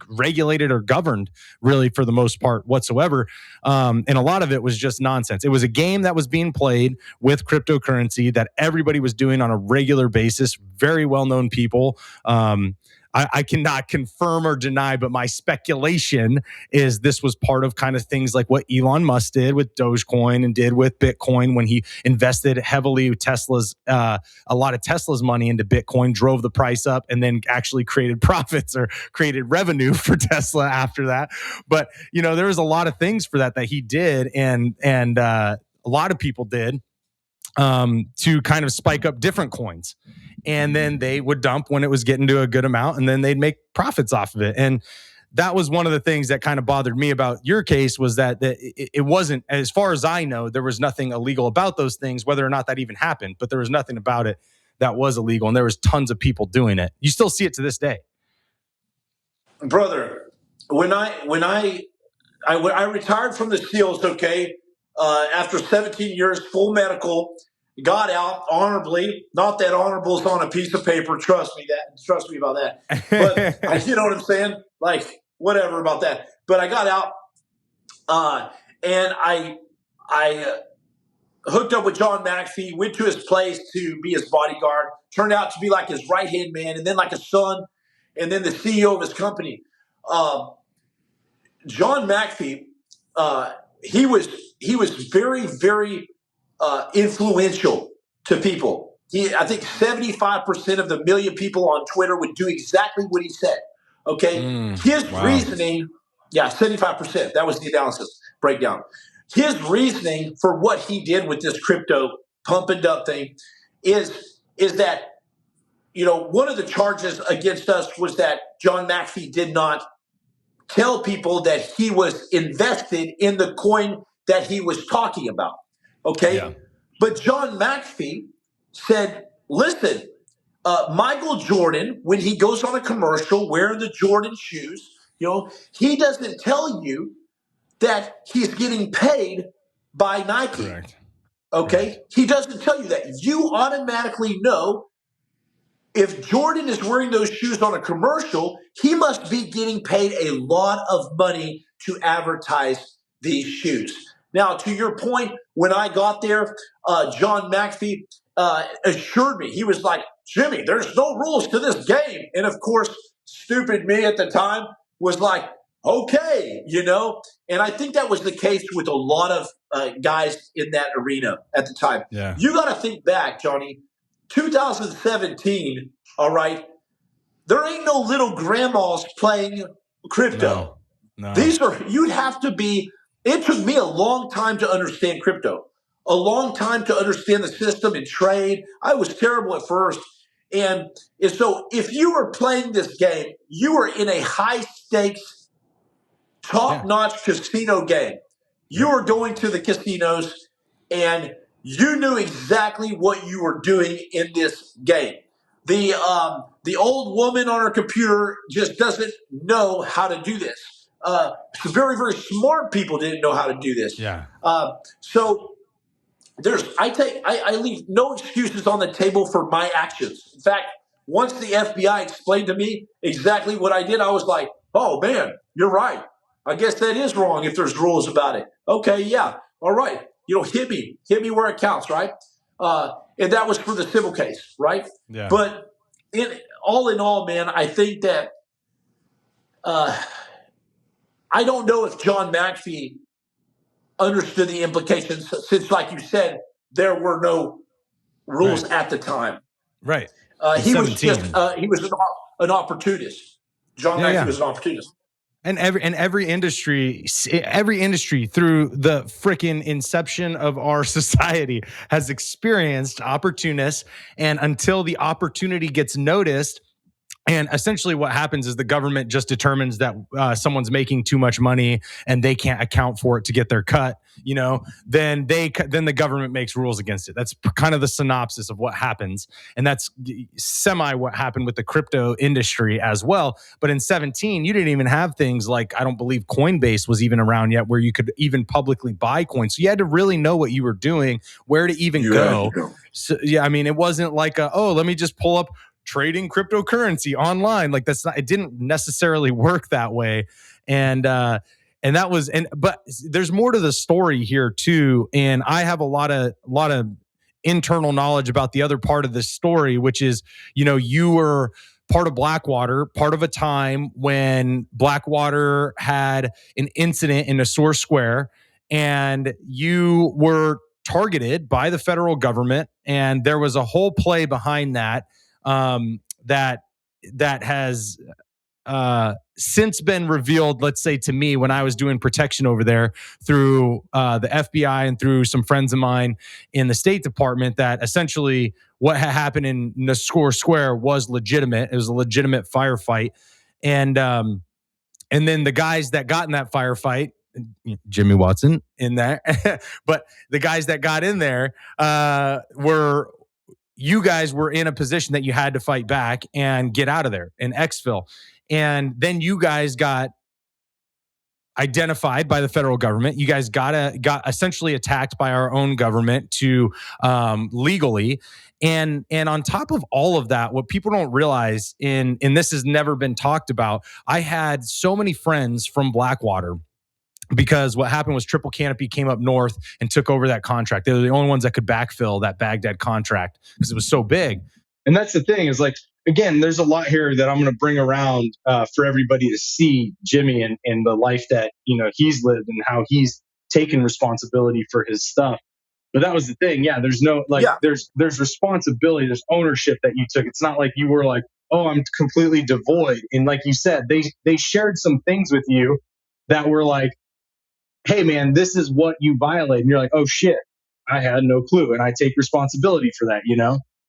regulated or governed really for the most part whatsoever. And a lot of it was just nonsense. It was a game that was being played with cryptocurrency that everybody was doing on a regular basis. Very well-known people. I cannot confirm or deny, but my speculation is this was part of kind of things like what Elon Musk did with Dogecoin and did with Bitcoin when he invested heavily with a lot of Tesla's money into Bitcoin, drove the price up, and then actually created profits or created revenue for Tesla after that. But, there was a lot of things for that he did, and a lot of people did to kind of spike up different coins. And then they would dump when it was getting to a good amount, and then they'd make profits off of it. And that was one of the things that kind of bothered me about your case, was that it wasn't, as far as I know, there was nothing illegal about those things, whether or not that even happened, but there was nothing about it that was illegal. And there was tons of people doing it. You still see it to this day. Brother, when I retired from the SEALs, okay, after 17 years, full medical, got out honorably. Not that honorable is on a piece of paper. Trust me about that. But you know what I'm saying? Like, whatever about that. But I got out, and I hooked up with John McAfee, went to his place to be his bodyguard, turned out to be like his right-hand man, and then like a son, and then the CEO of his company. John McAfee, he was very, very influential to people. I think 75% of the million people on Twitter would do exactly what he said. Okay. His reasoning, 75%. That was the analysis breakdown. His reasoning for what he did with this crypto pump and dump thing is that, one of the charges against us was that John McAfee did not tell people that he was invested in the coin that he was talking about. Okay. Yeah. But John McAfee said, listen, Michael Jordan, when he goes on a commercial wearing the Jordan shoes, he doesn't tell you that he's getting paid by Nike. Correct. Okay. Right. He doesn't tell you that. You automatically know if Jordan is wearing those shoes on a commercial, he must be getting paid a lot of money to advertise these shoes. Now, to your point, when I got there, John McAfee assured me, he was like, Jimmy, there's no rules to this game. And of course, stupid me at the time was like, okay, and I think that was the case with a lot of guys in that arena at the time. Yeah. You got to think back, Johnny, 2017, all right, there ain't no little grandmas playing crypto. No. You'd have to be. It took me a long time to understand crypto, a long time to understand the system and trade. I was terrible at first. And so if you were playing this game, you were in a high stakes, top-notch casino game. You were going to the casinos and you knew exactly what you were doing in this game. the old woman on her computer just doesn't know how to do this. Very, very smart people didn't know how to do this. Yeah. So I leave no excuses on the table for my actions. In fact, once the FBI explained to me exactly what I did, I was like, oh man, you're right. I guess that is wrong if there's rules about it. Okay, yeah. All right. Hit me where it counts, right? And that was for the civil case, right? Yeah. But all in all, man, I think that I don't know if John McAfee understood the implications since, like you said, there were no rules at the time. Right. He was just he was an opportunist. John McAfee was an opportunist. And every industry through the freaking inception of our society has experienced opportunists, and until the opportunity gets noticed, and essentially what happens is the government just determines that someone's making too much money and they can't account for it to get their cut, then the government makes rules against it. That's kind of the synopsis of what happens. And that's semi what happened with the crypto industry as well. But in 2017, you didn't even have things like, I don't believe Coinbase was even around yet, where you could even publicly buy coins. So you had to really know what you were doing, where to even go. So, yeah, I mean, it wasn't like, let me just pull up trading cryptocurrency online. Like it didn't necessarily work that way. And that was, but there's more to the story here too. And I have a lot of internal knowledge about the other part of this story, which is, you were part of Blackwater, part of a time when Blackwater had an incident in a Source Square, and you were targeted by the federal government. And there was a whole play behind that. That has since been revealed, let's say to me, when I was doing protection over there through the FBI and through some friends of mine in the State Department, that essentially what had happened in Source Square was legitimate. It was a legitimate firefight. And then the guys that got in that firefight, Jimmy Watson in there, but the guys that got in there you guys were in a position that you had to fight back and get out of there in exfil. And then you guys got identified by the federal government. You guys got essentially attacked by our own government to legally. And on top of all of that, what people don't realize, and this has never been talked about, I had so many friends from Blackwater, because what happened was Triple Canopy came up north and took over that contract. They were the only ones that could backfill that Baghdad contract because it was so big. And that's the thing is, like, again, there's a lot here that I'm going to bring around for everybody to see Jimmy and the life that, he's lived and how he's taken responsibility for his stuff. But that was the thing. Yeah, there's no, there's responsibility, there's ownership that you took. It's not like you were like, oh, I'm completely devoid. And like you said, they shared some things with you that were like, hey man, this is what you violate. And you're like, oh shit, I had no clue. And I take responsibility for that,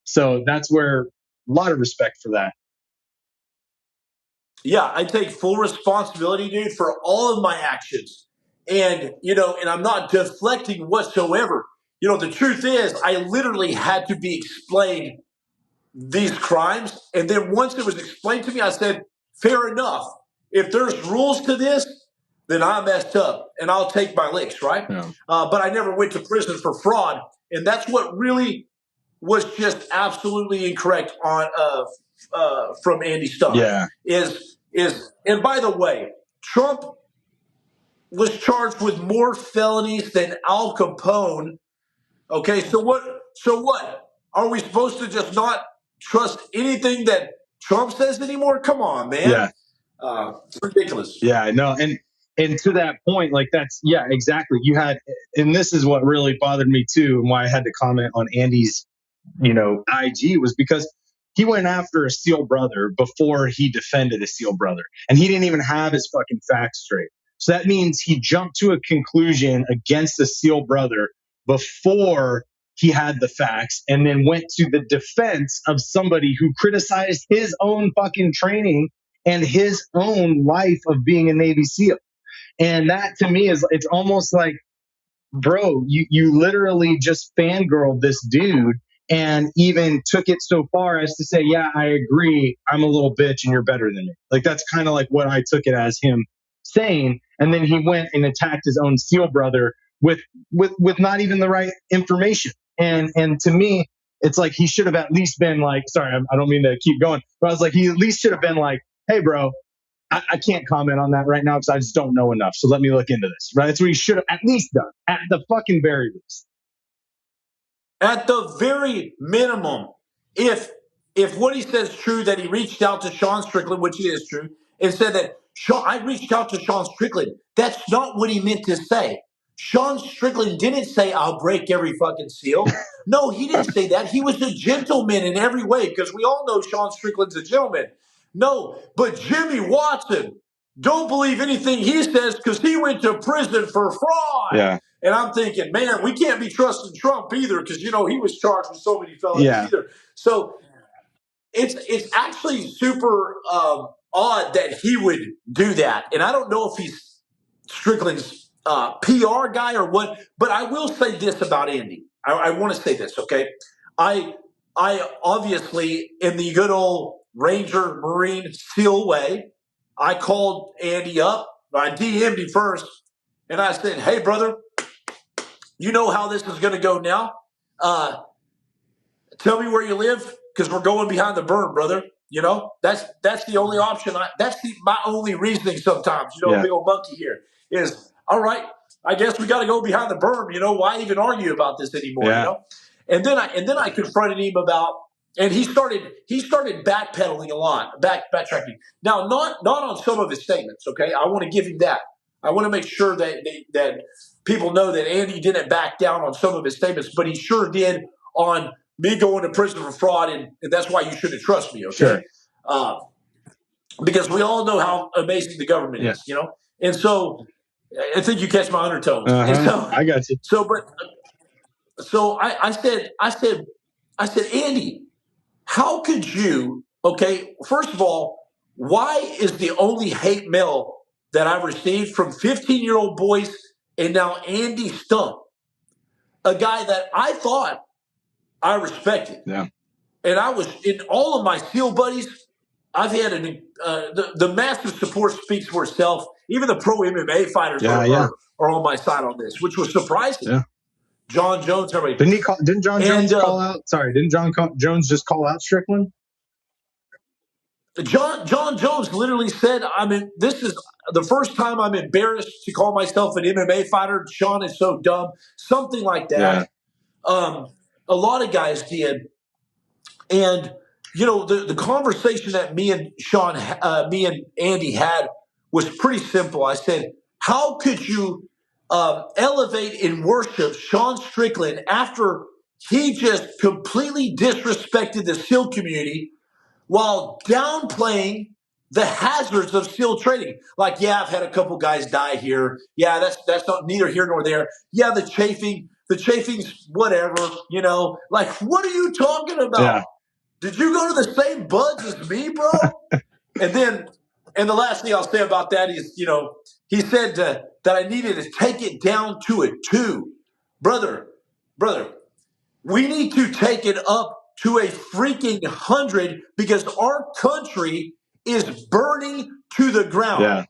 So that's where a lot of respect for that. Yeah, I take full responsibility, dude, for all of my actions. And, and I'm not deflecting whatsoever. The truth is, I literally had to be explained these crimes. And then once it was explained to me, I said, fair enough. If there's rules to this, then I messed up and I'll take my licks, right? Yeah. But I never went to prison for fraud. And that's what really was just absolutely incorrect on from Andy Stubb. Yeah. And by the way, Trump was charged with more felonies than Al Capone. Okay, so what? Are we supposed to just not trust anything that Trump says anymore? Come on, man. Yeah. It's ridiculous. Yeah, I know. And to that point, like yeah, exactly. You had, and this is what really bothered me too, and why I had to comment on Andy's, IG, was because he went after a SEAL brother before he defended a SEAL brother. And he didn't even have his fucking facts straight. So that means he jumped to a conclusion against the SEAL brother before he had the facts, and then went to the defense of somebody who criticized his own fucking training and his own life of being a Navy SEAL. And that to me it's almost like, bro, you literally just fangirled this dude and even took it so far as to say, yeah, I agree, I'm a little bitch and you're better than me. Like, that's kind of like what I took it as him saying. And then he went and attacked his own SEAL brother with not even the right information. And to me, it's like he should have at least been like, sorry, I don't mean to keep going, but I was like, he at least should have been like, hey, bro, I can't comment on that right now because I just don't know enough. So let me look into this. Right? That's what he should have at least done, at the fucking very least. At the very minimum, if what he says is true, that he reached out to Sean Strickland, which it is true, and said that I reached out to Sean Strickland. That's not what he meant to say. Sean Strickland didn't say, I'll break every fucking seal. No, he didn't say that. He was a gentleman in every way, because we all know Sean Strickland's a gentleman. No, but Jimmy Watson, don't believe anything he says because he went to prison for fraud. Yeah. And I'm thinking, man, we can't be trusting Trump either, because, you know, he was charged with so many felonies either. So it's actually super odd that he would do that. And I don't know if he's Strickland's PR guy or what, but I will say this about Andy. I want to say this, okay? I obviously, in the good old Ranger Marine SEAL way, I called Andy up. I DM'd him first, and I said, hey, brother, you know how this is going to go now? Tell me where you live, because we're going behind the burn, brother. You know, that's the only option. My only reasoning sometimes, you know, big old monkey here is, all right, I guess we got to go behind the burn. You know, why even argue about this anymore? You know? And then I confronted him about, and he started backpedaling a lot, backtracking. Now, not on some of his statements. Okay, I want to give him that. I want to make sure that people know that Andy didn't back down on some of his statements, but he sure did on me going to prison for fraud, and that's why you shouldn't trust me. Okay, because we all know how amazing the government is. You know, and so I think you catch my undertones. And so, I got you. So I said, Andy, how could you, okay, first of all, why is the only hate mail that I've received from 15-year-old boys and now Andy Stump, a guy that I thought I respected. Yeah. And I was, in all of my SEAL buddies, I've had the massive support speaks for itself. Even the pro MMA fighters are on my side on this, which was surprising. Yeah. John Jones, everybody. Didn't John Jones call out? Sorry, didn't John Jones just call out Strickland? John Jones literally said, this is the first time I'm embarrassed to call myself an MMA fighter. Sean is so dumb. Something like that. Yeah. A lot of guys did. And, you know, the conversation that me and Andy had was pretty simple. I said, how could you elevate and worship Sean Strickland after he just completely disrespected the SEAL community while downplaying the hazards of SEAL training? Like, yeah, I've had a couple guys die here. Yeah, that's not neither here nor there. Yeah, the chafing's whatever, you know. Like, what are you talking about? Yeah. Did you go to the same buds as me, bro? And the last thing I'll say about that is, you know, he said that I needed to take it down to a 2. Brother, we need to take it up to a freaking 100 because our country is burning to the ground. Yeah.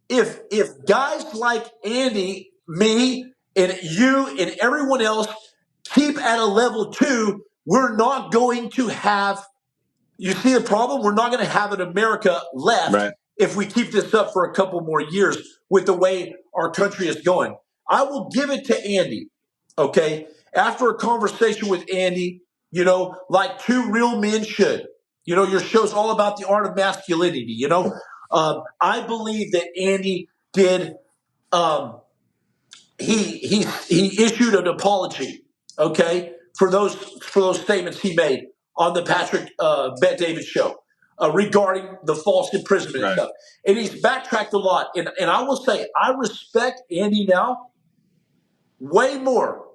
If guys like Andy, me, and you, and everyone else keep at a level 2, we're not going to have, you see the problem? We're not going to have an America left if we keep this up for a couple more years with the way our country is going. I will give it to Andy, okay? After a conversation with Andy, you know, like 2 real men should. You know, your show's all about the art of masculinity, you know? I believe that Andy did, he issued an apology, okay, for those statements he made on the Patrick Bet David show regarding the false imprisonment and stuff. And he's backtracked a lot. And I will say, I respect Andy now way more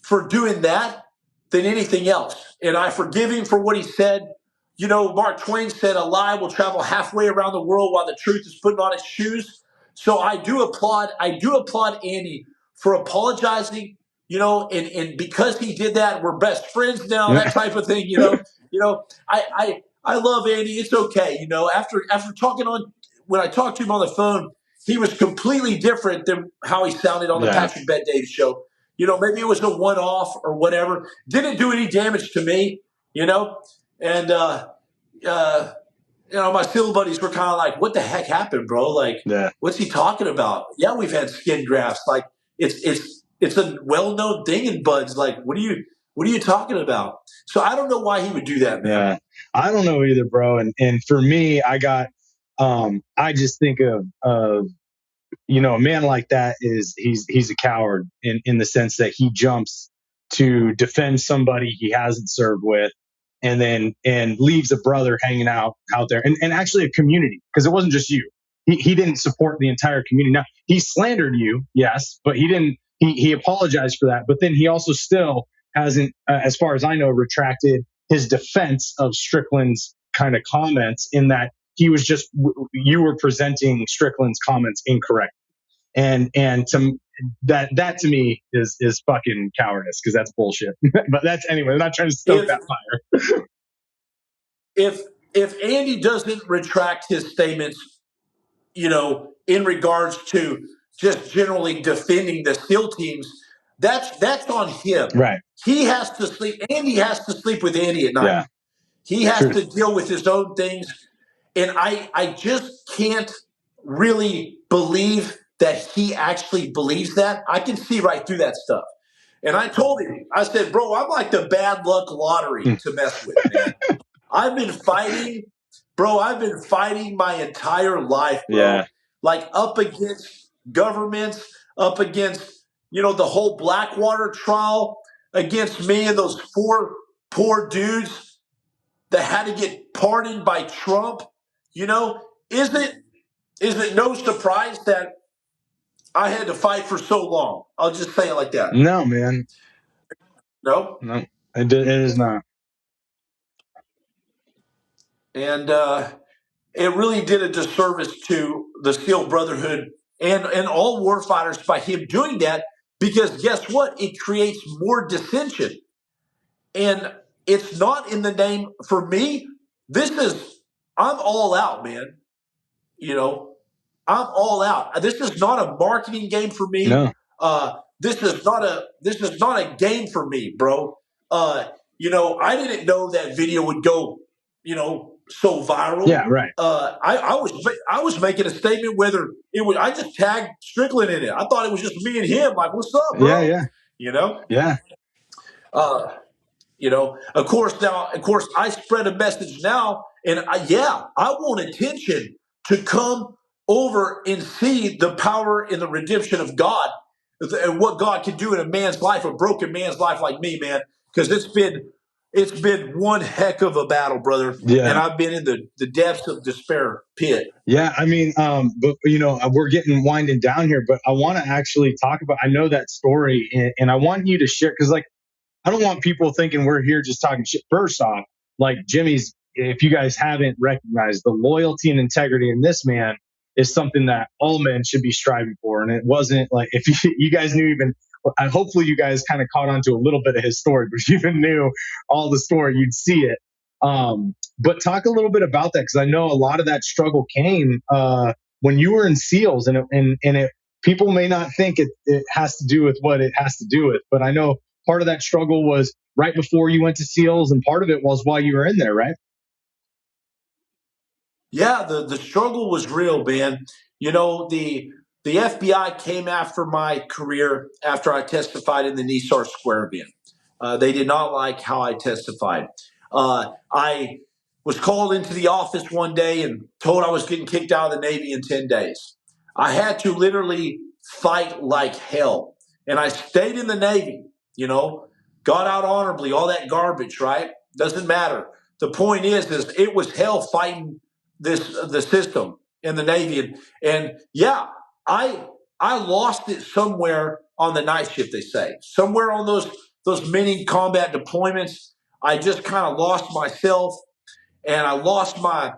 for doing that than anything else. And I forgive him for what he said. You know, Mark Twain said, a lie will travel halfway around the world while the truth is putting on its shoes. So I do applaud Andy for apologizing and because he did that, we're best friends now, that type of thing, I love Andy. It's okay. After when I talked to him on the phone, he was completely different than how he sounded on the Patrick Bet Davis show. Maybe it was a one-off or whatever. Didn't do any damage to me, and, my SEAL buddies were kind of like, what the heck happened, bro? Like, what's he talking about? Yeah, we've had skin grafts. Like, it's a well-known thing in buds. Like, what are you talking about? So I don't know why he would do that, man. Yeah, I don't know either, bro. And for me, I just think of a man like that he's a coward in the sense that he jumps to defend somebody he hasn't served with, and leaves a brother hanging out there, and actually a community, because it wasn't just you. He didn't support the entire community. Now, he slandered you, yes, but he didn't. He apologized for that, but then he also still hasn't, as far as I know, retracted his defense of Strickland's kind of comments, in that you were presenting Strickland's comments incorrect. And that to me is fucking cowardice, because that's bullshit. But anyway, I'm not trying to stoke that fire. If Andy doesn't retract his statements, in regards to just generally defending the SEAL teams, that's on him. Right. He has to sleep. Andy has to sleep with Andy at night. Yeah. He has to deal with his own things. And I just can't really believe that he actually believes that. I can see right through that stuff. And I told him, I said, bro, I'm like the bad luck lottery to mess with, man. I've been fighting my entire life, bro. Yeah. Like, up against governments, up against, the whole Blackwater trial, against me and those 4 poor dudes that had to get pardoned by Trump. Is it no surprise that I had to fight for so long? I'll just say it like that. No, man. No, it is not. And it really did a disservice to the SEAL Brotherhood and all warfighters by him doing that, because guess what? It creates more dissension. And it's not in the name, for me, I'm all out, man. I'm all out. This is not a marketing game for me. No. This is not a game for me, bro. I didn't know that video would go, so viral. Yeah, right. I was making a statement whether it was. I just tagged Strickland in it. I thought it was just me and him. Like, what's up, bro? Yeah. Yeah. Of course, I spread a message now, and I want attention to come over and see the power and the redemption of God and what God can do in a man's life, a broken man's life like me, man. Because it's been one heck of a battle, brother. Yeah. And I've been in the depths of despair pit. Yeah, I mean, but we're winding down here, but I want to actually talk about. I know that story, and I want you to share, because, like, I don't want people thinking we're here just talking shit. First off, like, Jimmy's, if you guys haven't recognized, the loyalty and integrity in this man is something that all men should be striving for. And it wasn't like, if you guys knew even, hopefully you guys kind of caught on to a little bit of his story, but if you even knew all the story, you'd see it. But talk a little bit about that, because I know a lot of that struggle came when you were in SEALs, and people may not think it has to do with what it has to do with, but I know part of that struggle was right before you went to SEALs, and part of it was while you were in there, right? Yeah, the struggle was real, man. The FBI came after my career after I testified in the Nisar Square event. They did not like how I testified. I was called into the office one day and told I was getting kicked out of the Navy in 10 days. I had to literally fight like hell. And I stayed in the Navy, got out honorably, all that garbage, right? Doesn't matter. The point is it was hell fighting the system in the Navy. And yeah, I lost it somewhere on the night shift, they say. Somewhere on those mini combat deployments, I just kind of lost myself, and I lost my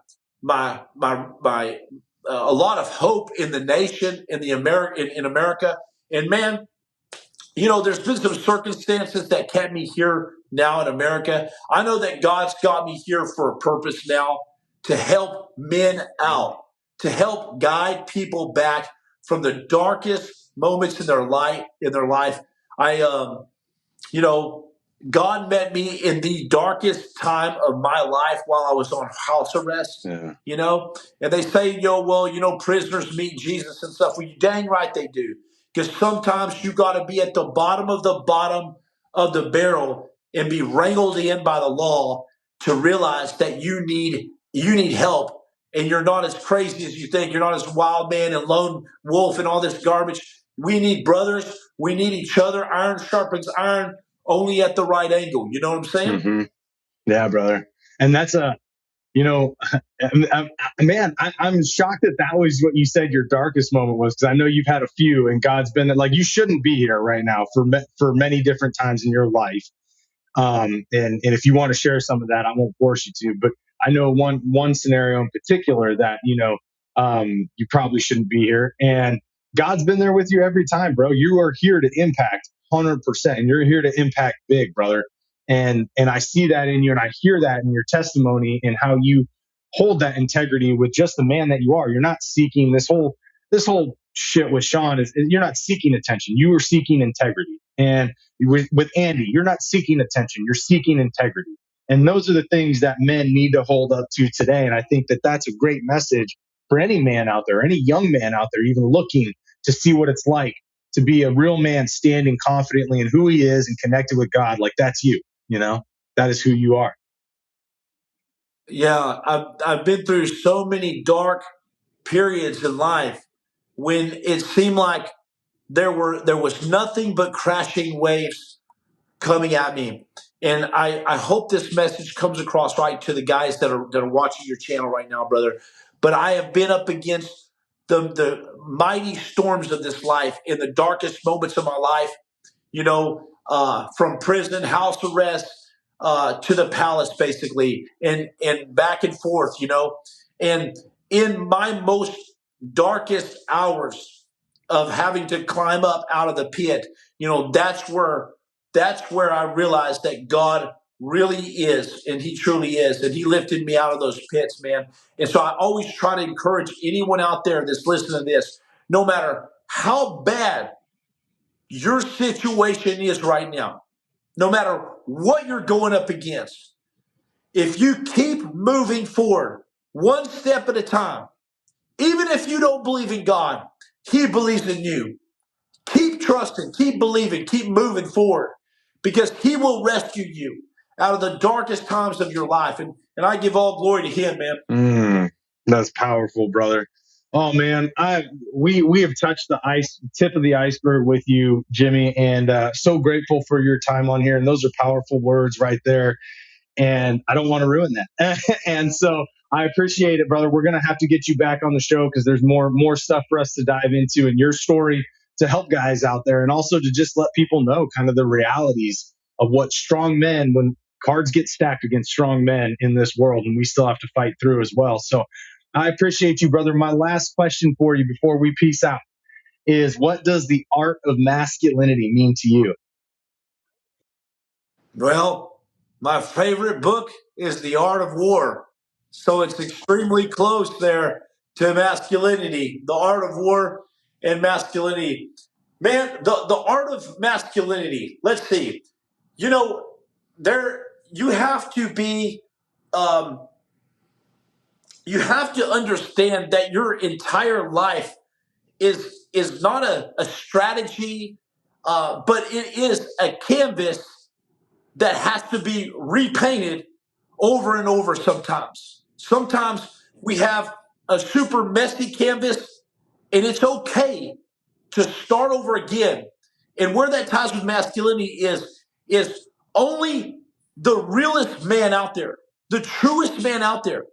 a lot of hope in the nation, in America. And man, there's been some circumstances that kept me here now in America. I know that God's got me here for a purpose now to help men out, to help guide people back from the darkest moments in their life. I, you know, God met me in the darkest time of my life while I was on house arrest. Yeah. And they say, prisoners meet Jesus and stuff. Well, you dang right they do. Because sometimes you got to be at the bottom of the barrel and be wrangled in by the law to realize that you need help, and you're not as crazy as you think. You're not as wild man and lone wolf and all this garbage. We need brothers. We need each other. Iron sharpens iron, only at the right angle. You know what I'm saying? Mm-hmm. Yeah, brother. And that's man, I'm shocked that was what you said your darkest moment was, because I know you've had a few, and God's been like, you shouldn't be here right now for many different times in your life. And if you want to share some of that, I won't force you to, but I know one scenario in particular that, you probably shouldn't be here. And God's been there with you every time, bro. You are here to impact 100%, and you're here to impact big, brother. And I see that in you, and I hear that in your testimony and how you hold that integrity with just the man that you are. You're not seeking this whole shit with Sean you're not seeking attention. You are seeking integrity. And with Andy, you're not seeking attention. You're seeking integrity. And those are the things that men need to hold up to today. And I think that that's a great message for any man out there, any young man out there, even looking to see what it's like to be a real man standing confidently in who he is and connected with God. Like, that's you, that is who you are. Yeah, I've been through so many dark periods in life when it seemed like there was nothing but crashing waves coming at me. And I hope this message comes across right to the guys that are watching your channel right now, brother. But I have been up against the mighty storms of this life in the darkest moments of my life, from prison, house arrest, to the palace, basically, and back and forth, And in my most darkest hours of having to climb up out of the pit, that's where I realized that God really is, and He truly is, and He lifted me out of those pits, man. And so I always try to encourage anyone out there that's listening to this, no matter how bad your situation is right now, no matter what you're going up against, if you keep moving forward one step at a time, even if you don't believe in God, He believes in you. Keep trusting, keep believing, keep moving forward, because He will rescue you out of the darkest times of your life. And I give all glory to Him, man. That's powerful, brother. Oh man, we have touched the tip of the iceberg with you, Jimmy, and so grateful for your time on here. And those are powerful words right there. And I don't want to ruin that. And so I appreciate it, brother. We're going to have to get you back on the show because there's more stuff for us to dive into in your story to help guys out there, and also to just let people know kind of the realities of what strong men, when cards get stacked against strong men in this world, and we still have to fight through as well. So I appreciate you, brother. My last question for you before we peace out is, what does the art of masculinity mean to you? Well, my favorite book is The Art of War. So it's extremely close there to masculinity, the art of war and masculinity. Man, the art of masculinity, let's see. There you have to be you have to understand that your entire life is not a strategy, but it is a canvas that has to be repainted over and over sometimes. Sometimes we have a super messy canvas, and it's okay to start over again. And where that ties with masculinity is only the realest man out there, the truest man out there.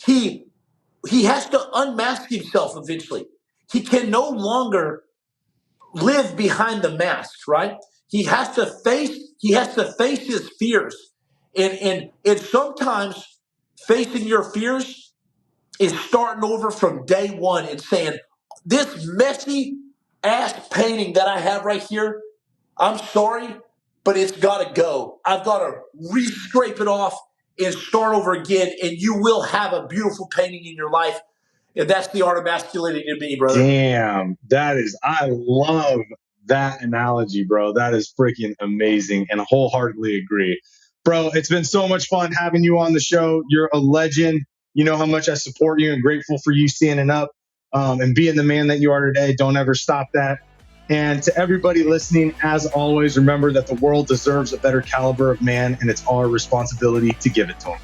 He has to unmask himself eventually. He can no longer live behind the mask, right? He has to face his fears. And sometimes facing your fears is starting over from day one and saying, this messy ass painting that I have right here, I'm sorry, but it's got to go. I've got to re-scrape it off and start over again, and you will have a beautiful painting in your life. And that's the art of masculinity to me, brother. Damn, I love that analogy, bro. That is freaking amazing, and I wholeheartedly agree. Bro, it's been so much fun having you on the show. You're a legend. You know how much I support you and grateful for you standing up and being the man that you are today. Don't ever stop that. And to everybody listening, as always, remember that the world deserves a better caliber of man, and it's our responsibility to give it to them.